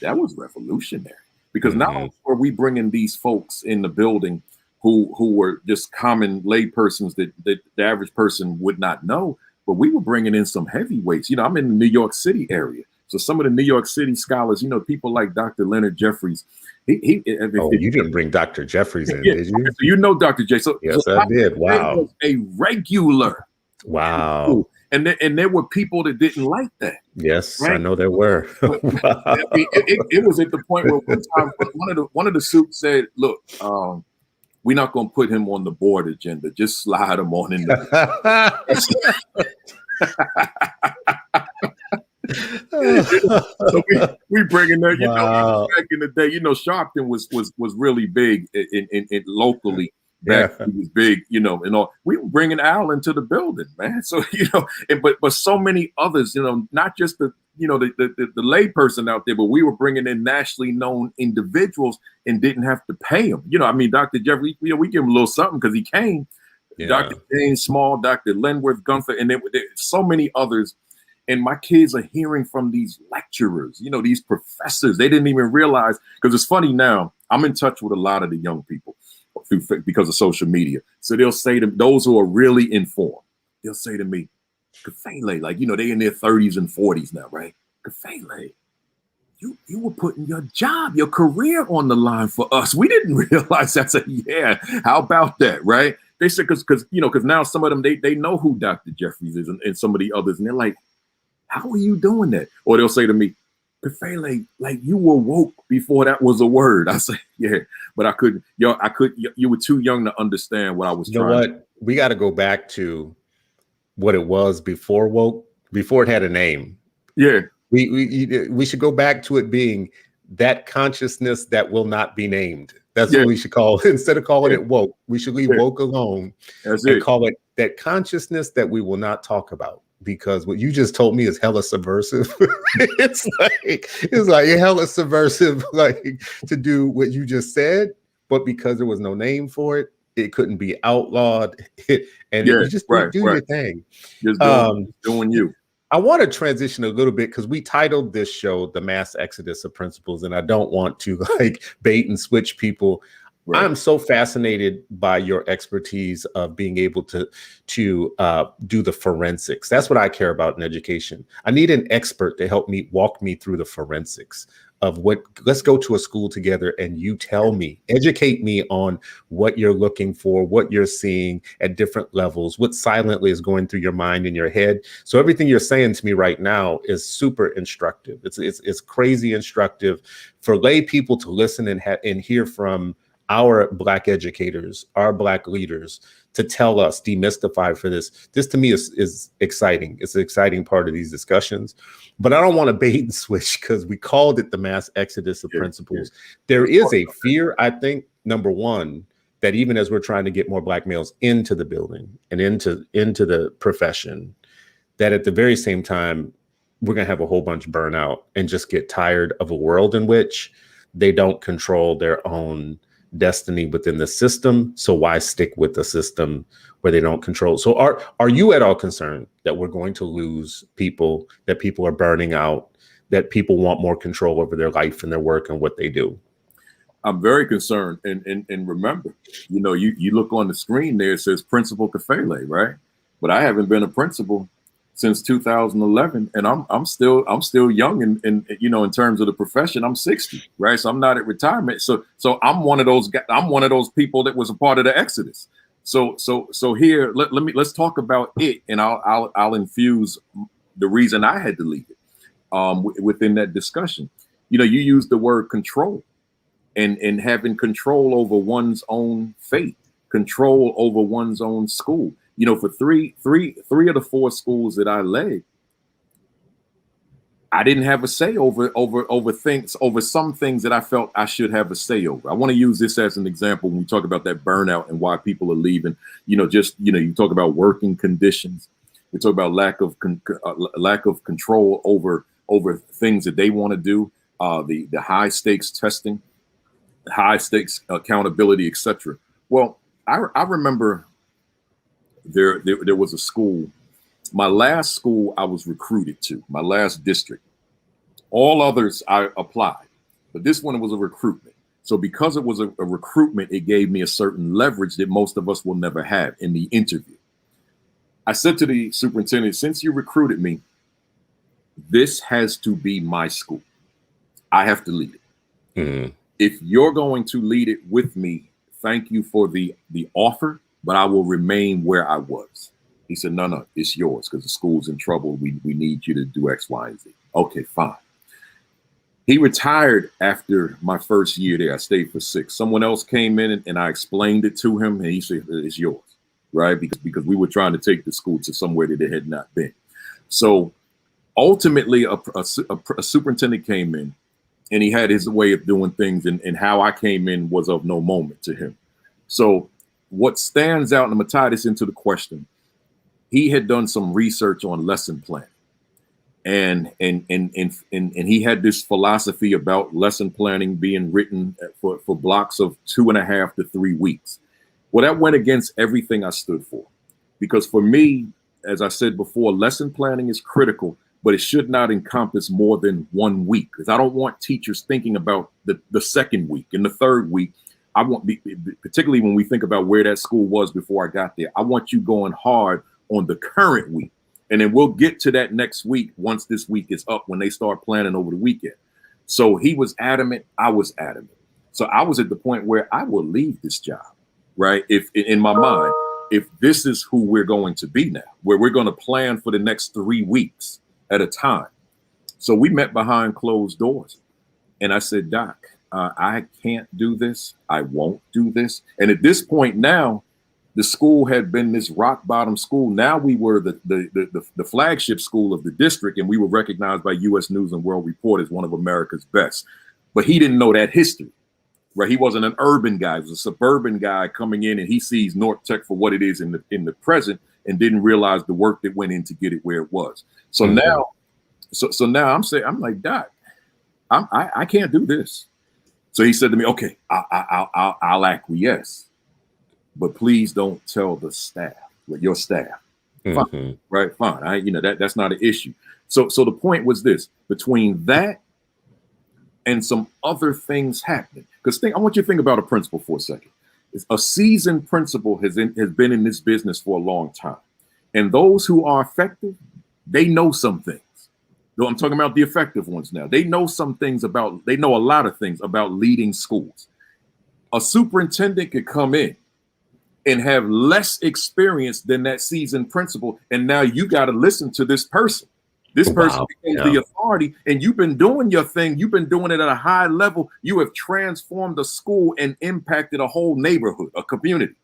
that was revolutionary, because not only were we bringing these folks in the building who were just common lay persons that the average person would not know, but we were bringing in some heavyweights. I'm in the New York City area. So some of the New York City scholars, people like Dr. Leonard Jeffries. You didn't bring Dr. Jeffries in, did you? Dr. J. Yes, I did. Wow. Was a regular. Wow. And there were people that didn't like that. Yes, right? I know there were. Wow. It was at the point where one time one of the suits said, "Look, we're not going to put him on the board agenda. Just slide him on in there." So we bringing that, back in the day, Sharpton was really big in locally. Back he was big, and all. We were bringing Al into the building, man. So but so many others, not just the lay person out there, but we were bringing in nationally known individuals and didn't have to pay them. Dr. Jeffrey, we give him a little something because he came. Yeah. Dr. James Small, Dr. Lenworth Gunther, and there so many others. And my kids are hearing from these lecturers, these professors. They didn't even realize, because it's funny now, I'm in touch with a lot of the young people because of social media. So they'll say to those who are really informed, they'll say to me, "Kafele, they in their 30s and 40s now, right? Kafele, you were putting your job, your career on the line for us. We didn't realize that." I said, "Yeah, how about that?" Right? They said, because now some of them, they know who Dr. Jeffries is and some of the others. And they're like, "How are you doing that?" Or they'll say to me, "Kafele, you were woke before that was a word." I say, "Yeah, but I couldn't. You were too young to understand what I was trying." What? We got to go back to what it was before woke, before it had a name. Yeah, we should go back to it being that consciousness that will not be named. That's what we should call it. Instead of calling it woke, we should leave woke alone and call it that consciousness that we will not talk about. Because what you just told me is hella subversive. it's like hella subversive, to do what you just said, but because there was no name for it, It couldn't be outlawed. And Yeah, you just right, do right. your thing. Just doing you. I want to transition a little bit because we titled this show The Mass Exodus of Principals, and I don't want to like bait and switch people. Right. I'm so fascinated by your expertise of being able to do the forensics. That's what I care about in education. I need an expert to help me walk me through the forensics of what. Let's go to a school together and you tell me, educate me on what you're looking for, what you're seeing at different levels, what silently is going through your mind and your head. So everything you're saying to me right now is super instructive. It's crazy instructive for lay people to listen and hear from our Black educators, our Black leaders, to tell us, demystify for this. This to me is exciting. It's an exciting part of these discussions. But I don't want to bait and switch because we called it the mass exodus of principals. There is a fear, I think, number one, that even as we're trying to get more Black males into the building and into the profession, that at the very same time, we're going to have a whole bunch burn out and just get tired of a world in which they don't control their own destiny within the system. So why stick with the system where they don't control? So are you at all concerned that we're going to lose people, that people are burning out, that people want more control over their life and their work and what they do? I'm very concerned. And remember, you look on the screen there, it says Principal Kafele, right? But I haven't been a principal since 2011, and I'm still young in in terms of the profession. I'm 60, right? So I'm not at retirement. So I'm one of those people that was a part of the exodus. So here let's talk about it, and I'll infuse the reason I had to leave it within that discussion. You used the word control, and having control over one's own fate, control over one's own school. For three of the four schools that I led, I didn't have a say over some things that I felt I should have a say over. I want to use this as an example when we talk about that burnout and why people are leaving. You talk about working conditions. We talk about lack of control over things that they want to do. The high stakes testing, high stakes accountability, etc. Well, I remember there was a school, my last school I was recruited to, my last district. All others I applied, but this one was a recruitment. So because it was a recruitment, it gave me a certain leverage that most of us will never have in the interview. I said to the superintendent, since you recruited me, this has to be my school. I have to lead it. Mm-hmm. If you're going to lead it with me, thank you for the offer, but I will remain where I was. He said, no, it's yours because the school's in trouble. We need you to do X, Y, and Z. Okay, fine. He retired after my first year there. I stayed for 6. Someone else came in and I explained it to him, and he said, it's yours, right? Because we were trying to take the school to somewhere that it had not been. So ultimately, a superintendent came in, and he had his way of doing things, and how I came in was of no moment to him. So what stands out, and I'm going to tie this into the question, he had done some research on lesson planning. And he had this philosophy about lesson planning being written for blocks of 2.5 to 3 weeks. Well, that went against everything I stood for, because for me, as I said before, lesson planning is critical, but it should not encompass more than 1 week, because I don't want teachers thinking about the second week and the third week. I want, particularly when we think about where that school was before I got there, I want you going hard on the current week. And then we'll get to that next week once this week is up, when they start planning over the weekend. So he was adamant. I was adamant. So I was at the point where I will leave this job, right? If in my mind, if this is who we're going to be now, where we're going to plan for the next 3 weeks at a time. So we met behind closed doors. And I said, Doc, I can't do this. I won't do this. And at this point now, the school had been this rock bottom school. Now we were the flagship school of the district, and we were recognized by U.S. News and World Report as one of America's best. But he didn't know that history, right? He wasn't an urban guy. He was a suburban guy coming in, and he sees North Tech for what it is in the present, and didn't realize the work that went in to get it where it was. So now, so now I'm like, Doc, I can't do this. So he said to me, okay, I'll acquiesce. but please don't tell the staff, your staff. Fine, right? Fine. That's not an issue. So the point was this: between that and some other things happening, because I want you to think about a principal for a second. A seasoned principal has been in this business for a long time, and those who are effective, they know some things. I'm talking about the effective ones now. They know they know a lot of things about leading schools. A superintendent could come in and have less experience than that seasoned principal, and now you got to listen to this person. This person becomes the authority, and you've been doing your thing. You've been doing it at a high level. You have transformed a school and impacted a whole neighborhood, a community.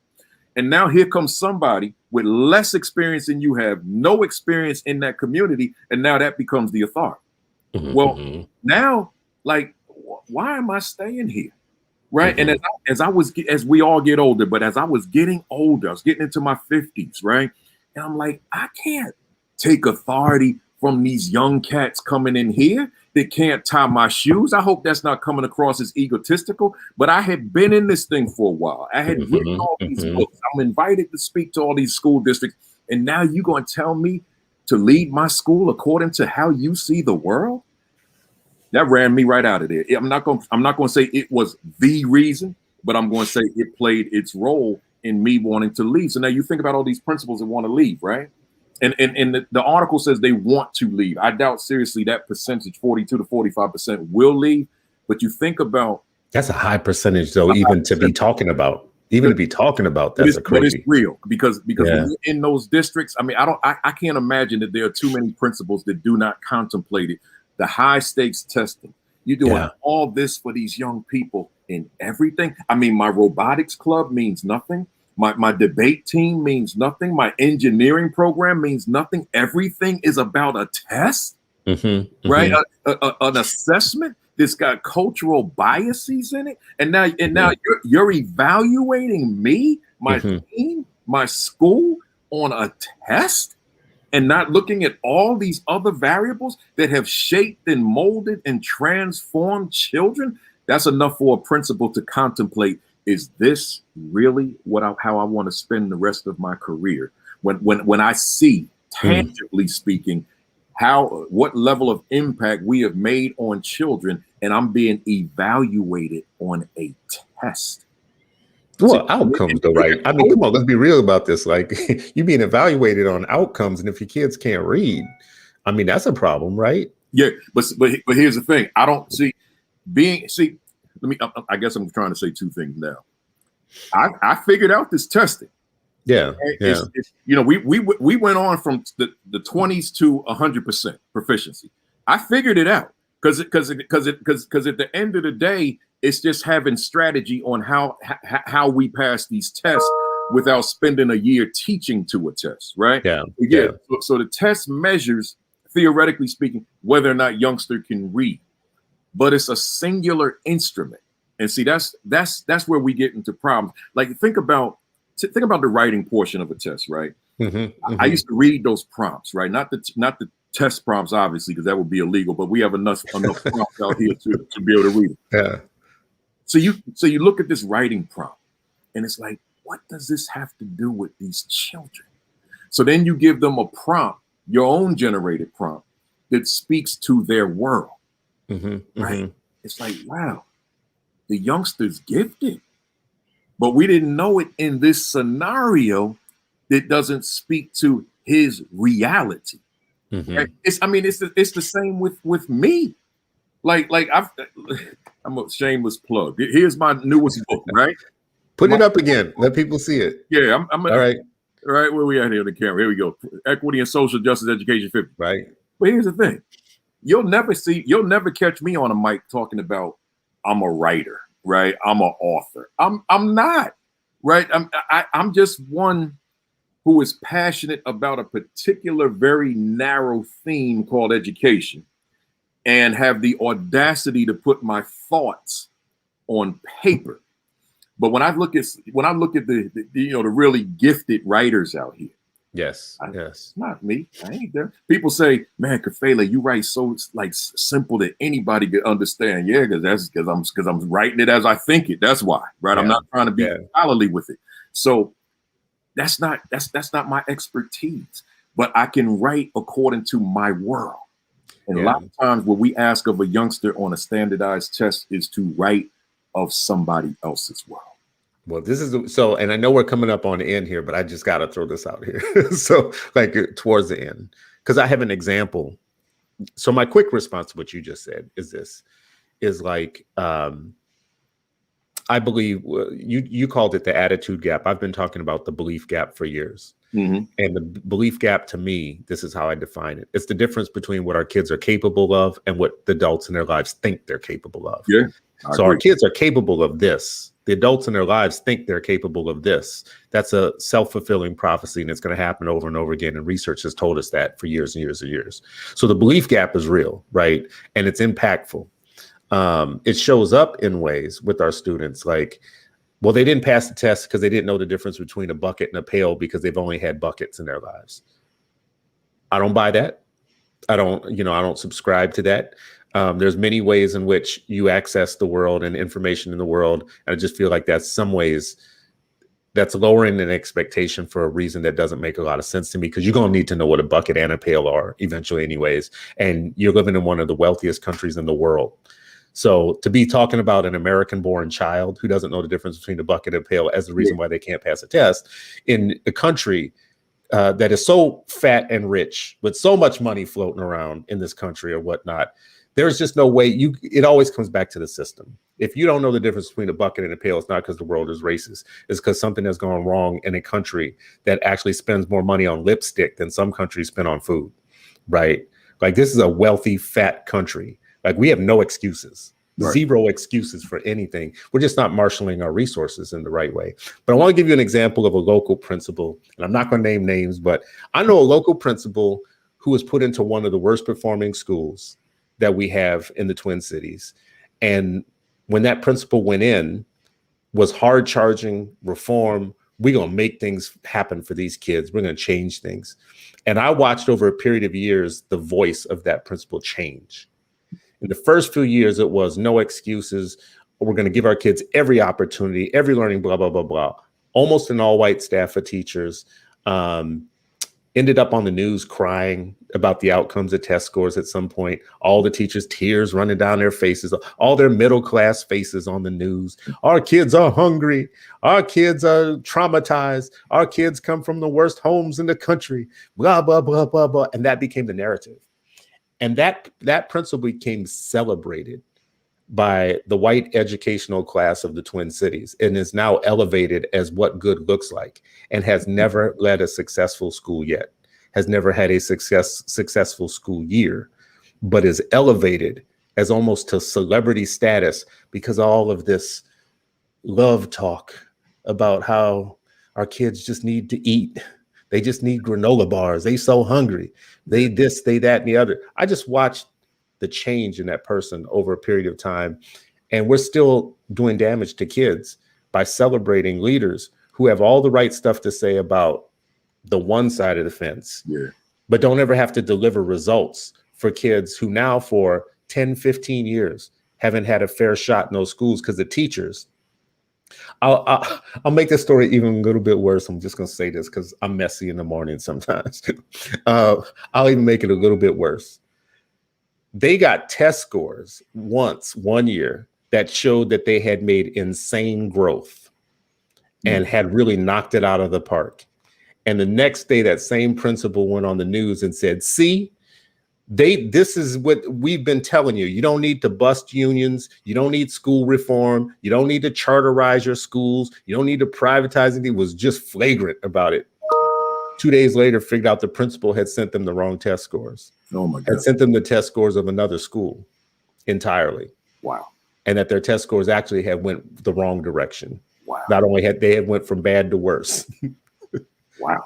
And now here comes somebody with less experience than you have, no experience in that community, and now that becomes the authority. Well, now, like, why am I staying here? Right. And as we all get older, but as I was getting older, I was getting into my 50s, right? And I'm like, I can't take authority from these young cats coming in here that can't tie my shoes. I hope that's not coming across as egotistical, but I had been in this thing for a while. I had written all these books. I'm invited to speak to all these school districts. And now you're going to tell me to lead my school according to how you see the world? That ran me right out of there. I'm not going to say it was the reason, but I'm going to say it played its role in me wanting to leave. So now you think about all these principals that want to leave, right? And the article says they want to leave. I doubt seriously that percentage, 42 to 45%, will leave. But you think about, that's a high percentage, though, even to be talking about. Even to be talking about, that's crazy. But it's real because when you're in those districts, I mean, I can't imagine that there are too many principals that do not contemplate it. The high stakes testing. You're doing all this for these young people in everything. I mean, my robotics club means nothing. My debate team means nothing. My engineering program means nothing. Everything is about a test, right? An assessment that's got cultural biases in it. And now you're evaluating me, my team, my school on a test, and not looking at all these other variables that have shaped and molded and transformed children. That's enough for a principal to contemplate. Is this really how I want to spend the rest of my career? When I see, tangibly speaking, what level of impact we have made on children, and I'm being evaluated on a test. Well, outcomes, though, right? I mean, come on, let's be real about this. Like, you're being evaluated on outcomes, and if your kids can't read, I mean, that's a problem, right? Yeah, but here's the thing. I don't see. I guess I'm trying to say two things now. I figured out this testing. Yeah, right? We went on from the 20s to 100% proficiency. I figured it out because at the end of the day, it's just having strategy on how we pass these tests without spending a year teaching to a test, right? Yeah. So the test measures, theoretically speaking, whether or not youngster can read, but it's a singular instrument. And see, that's where we get into problems. Like think about the writing portion of a test, right? I used to read those prompts, right? Not the test prompts, obviously, because that would be illegal. But we have enough prompts out here to be able to read it. Yeah. So you look at this writing prompt, and it's like, what does this have to do with these children? So then you give them a prompt, your own generated prompt, that speaks to their world, right? It's like, wow, the youngster's gifted, but we didn't know it in this scenario that doesn't speak to his reality. Right? It's the same with me. Like I'm a shameless plug. Here's my newest book, right? Put it up again. Let people see it. Yeah, I'm all right. All right, where we at here on the camera? Here we go. Equity and Social Justice Education 50. Right. But here's the thing. You'll never catch me on a mic talking about I'm a writer, right? I'm an author. I'm not, right? I'm just one who is passionate about a particular very narrow theme called education, and have the audacity to put my thoughts on paper. But when I look at the really gifted writers out here, yes, not me. I ain't there. People say, "Man, Kafele, you write so like simple that anybody could understand." Yeah, because I'm writing it as I think it. That's why, right? Yeah. I'm not trying to be scholarly with it. So that's not my expertise, but I can write according to my world. And a lot of times what we ask of a youngster on a standardized test is to write of somebody else's world. Well, this is so, and I know we're coming up on the end here, but I just got to throw this out here. So like towards the end, because I have an example. So my quick response to what you just said is this, is like, I believe you called it the attitude gap. I've been talking about the belief gap for years. And the belief gap, to me, this is how I define it. It's the difference between what our kids are capable of and what the adults in their lives think they're capable of. Yeah. So our kids are capable of this. The adults in their lives think they're capable of this. That's a self-fulfilling prophecy, and it's going to happen over and over again. And research has told us that for years and years and years. So the belief gap is real, right? And it's impactful. It shows up in ways with our students like, well, they didn't pass the test because they didn't know the difference between a bucket and a pail because they've only had buckets in their lives. I don't buy that. I don't subscribe to that. There's many ways in which you access the world and information in the world. And I just feel like that's some ways that's lowering an expectation for a reason that doesn't make a lot of sense to me, because you're going to need to know what a bucket and a pail are eventually anyways. And you're living in one of the wealthiest countries in the world. So to be talking about an American-born child who doesn't know the difference between a bucket and a pail as the reason why they can't pass a test in a country that is so fat and rich with so much money floating around in this country or whatnot, there's just no way it always comes back to the system. If you don't know the difference between a bucket and a pail, it's not because the world is racist. It's because something has gone wrong in a country that actually spends more money on lipstick than some countries spend on food, right? Like this is a wealthy, fat country. Like we have no excuses, zero excuses for anything. We're just not marshaling our resources in the right way. But I want to give you an example of a local principal, and I'm not going to name names, but I know a local principal who was put into one of the worst performing schools that we have in the Twin Cities. And when that principal went in, was hard charging, reform, we're going to make things happen for these kids. We're going to change things. And I watched over a period of years, the voice of that principal change. In the first few years, it was no excuses. We're going to give our kids every opportunity, every learning, blah, blah, blah, blah. Almost an all-white staff of teachers. Ended up on the news crying about the outcomes of test scores at some point. All the teachers, tears running down their faces, all their middle-class faces on the news. Our kids are hungry. Our kids are traumatized. Our kids come from the worst homes in the country, blah, blah, blah, blah, blah. And that became the narrative. And that principle became celebrated by the white educational class of the Twin Cities and is now elevated as what good looks like, and has never led a successful school yet, has never had a successful school year, but is elevated as almost to celebrity status because all of this love talk about how our kids just need to eat. They just need granola bars. They so hungry. They this, they that, and the other. I just watched the change in that person over a period of time. And we're still doing damage to kids by celebrating leaders who have all the right stuff to say about the one side of the fence, but don't ever have to deliver results for kids who now for 10, 15 years haven't had a fair shot in those schools because the teachers. I'll make this story even a little bit worse. I'm just going to say this because I'm messy in the morning sometimes. I'll even make it a little bit worse. They got test scores one year that showed that they had made insane growth and had really knocked it out of the park. And the next day, that same principal went on the news and said, see, this is what we've been telling you. You don't need to bust unions. You don't need school reform. You don't need to charterize your schools. You don't need to privatize anything. It was just flagrant about it. 2 days later, figured out the principal had sent them the wrong test scores. Oh my God. Had sent them the test scores of another school entirely. Wow. And that their test scores actually had went the wrong direction. Wow. Not only had they went from bad to worse. Wow.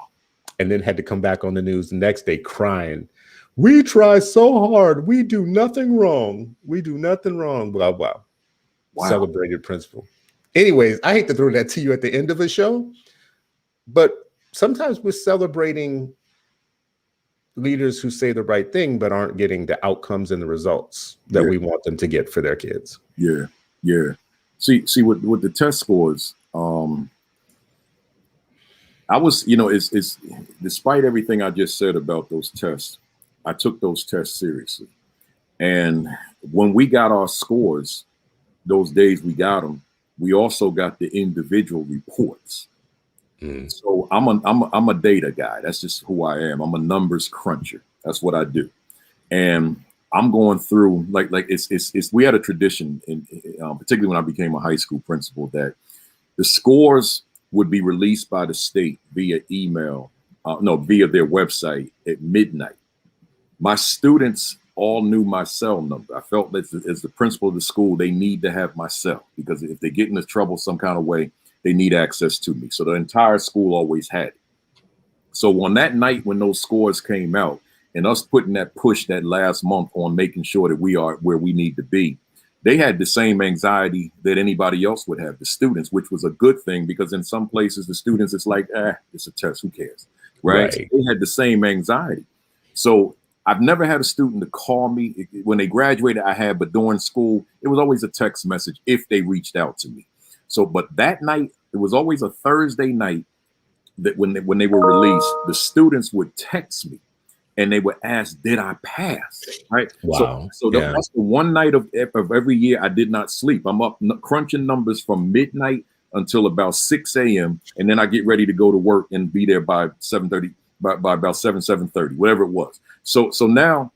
And then had to come back on the news the next day crying. We try so hard. We do nothing wrong. We do nothing wrong. Blah, blah. Wow. Celebrated principal. Anyways, I hate to throw that to you at the end of a show, but sometimes we're celebrating leaders who say the right thing, but aren't getting the outcomes and the results that we want them to get for their kids. Yeah. Yeah. See, with the test scores, I was, it's despite everything I just said about those tests, I took those tests seriously. And when we got our scores, those days we got them, we also got the individual reports. So I'm a data guy. That's just who I am. I'm a numbers cruncher. That's what I do. And I'm going through like it's we had a tradition in particularly when I became a high school principal that the scores would be released by the state via email, via their website at midnight. My students all knew my cell number. I felt that as the principal of the school, they need to have my cell because if they get into trouble some kind of way, they need access to me. So the entire school always had it. So on that night when those scores came out and us putting that push that last month on making sure that we are where we need to be, they had the same anxiety that anybody else would have, the students, which was a good thing because in some places the students, it's like, it's a test, who cares, right? So they had the same anxiety. So I've never had a student to call me when they graduated. I had, but during school, it was always a text message if they reached out to me. So, but that night, it was always a Thursday night that when they were released, the students would text me and they would ask, did I pass? Right. Wow. So that's the one night of every year I did not sleep. I'm up crunching numbers from midnight until about 6 a.m. And then I get ready to go to work and be there by 7:30, by about 7:30, whatever it was. So now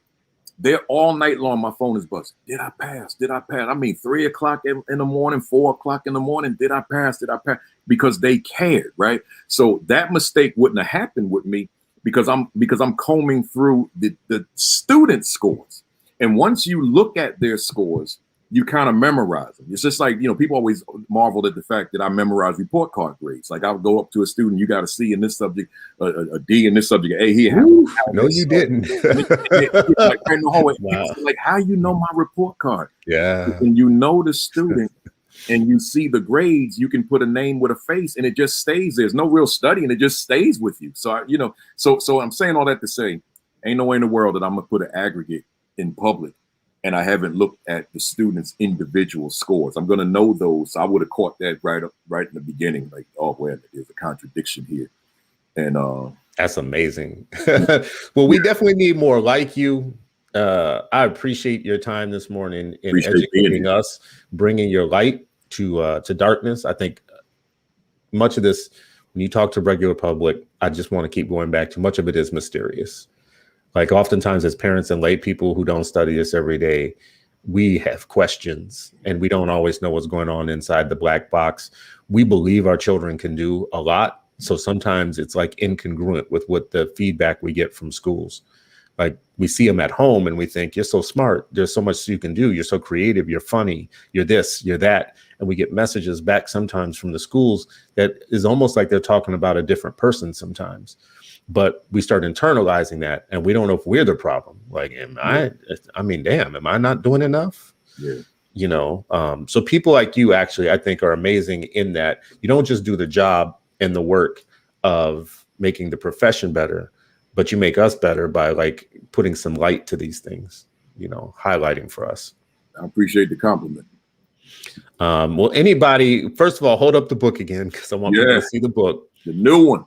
they're all night long. My phone is buzzing. Did I pass? Did I pass? I mean, 3 o'clock in the morning, 4 o'clock in the morning. Did I pass? Did I pass? Because they cared, right? So that mistake wouldn't have happened with me because I'm combing through the student scores. And once you look at their scores, you kind of memorize them. It's just like, people always marveled at the fact that I memorize report card grades. Like I would go up to a student, you got a C in this subject, a D in this subject, A here. No, you didn't. Like, right in the hallway. Wow. Like, how you know my report card? Yeah. When you know the student and you see the grades, you can put a name with a face and it just stays. There's no real study and it just stays with you. So, so I'm saying all that to say, ain't no way in the world that I'm going to put an aggregate in public and I haven't looked at the students' individual scores. I'm going to know those. So I would have caught that right in the beginning. Like, oh, well, there's a contradiction here. And that's amazing. Well, we definitely need more like you. I appreciate your time this morning in educating us, bringing your light to darkness. I think much of this, when you talk to regular public, I just want to keep going back to much of it is mysterious. Like oftentimes as parents and lay people who don't study this every day, we have questions and we don't always know what's going on inside the black box. We believe our children can do a lot. So sometimes it's like incongruent with what the feedback we get from schools. Like we see them at home and we think, you're so smart. There's so much you can do. You're so creative. You're funny. You're this, you're that. And we get messages back sometimes from the schools that is almost like they're talking about a different person sometimes. But we start internalizing that and we don't know if we're the problem. Like, am I not doing enough? Yeah. So people like you actually, I think, are amazing in that you don't just do the job and the work of making the profession better, but you make us better by like putting some light to these things, highlighting for us. I appreciate the compliment. Well, anybody, first of all, hold up the book again because I want people to see the book. The new one.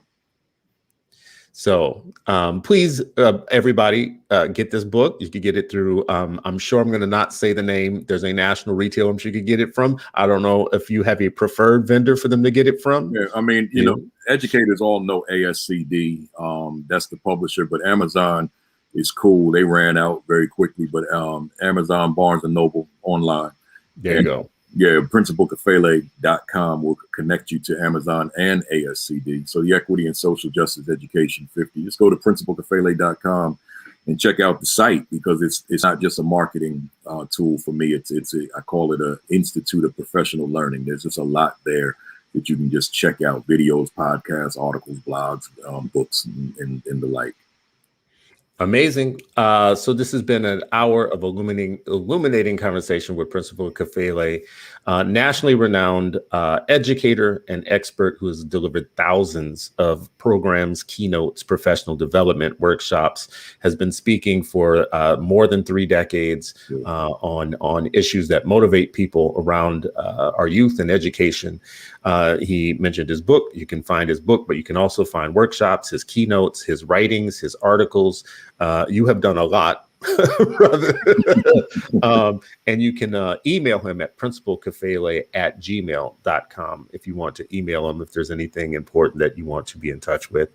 So please, everybody, get this book. You can get it through, I'm sure I'm going to not say the name. There's a national retailer I'm sure you could get it from. I don't know if you have a preferred vendor for them to get it from. Yeah, I mean, educators all know ASCD. That's the publisher, but Amazon is cool. They ran out very quickly, but Amazon, Barnes & Noble online. There you go. Yeah, principalkafele.com will connect you to Amazon and ASCD. So the Equity and Social Justice Education 50. Just go to principalkafele.com and check out the site because it's not just a marketing tool for me. I call it an institute of professional learning. There's just a lot there that you can just check out: videos, podcasts, articles, blogs, books, and the like. Amazing. So this has been an hour of illuminating conversation with Principal Kafele, nationally renowned educator and expert who has delivered thousands of programs, keynotes, professional development workshops, has been speaking for more than 3 decades on issues that motivate people around our youth and education. He mentioned his book. You can find his book, but you can also find workshops, his keynotes, his writings, his articles. You have done a lot, brother. And you can email him at principalkafele@gmail.com if you want to email him if there's anything important that you want to be in touch with.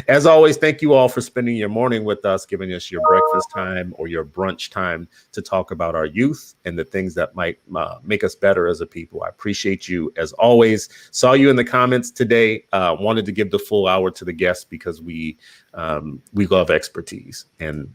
As always, thank you all for spending your morning with us, giving us your breakfast time or your brunch time to talk about our youth and the things that might make us better as a people. I appreciate you as always. Saw you in the comments today. Wanted to give the full hour to the guests because we love expertise, and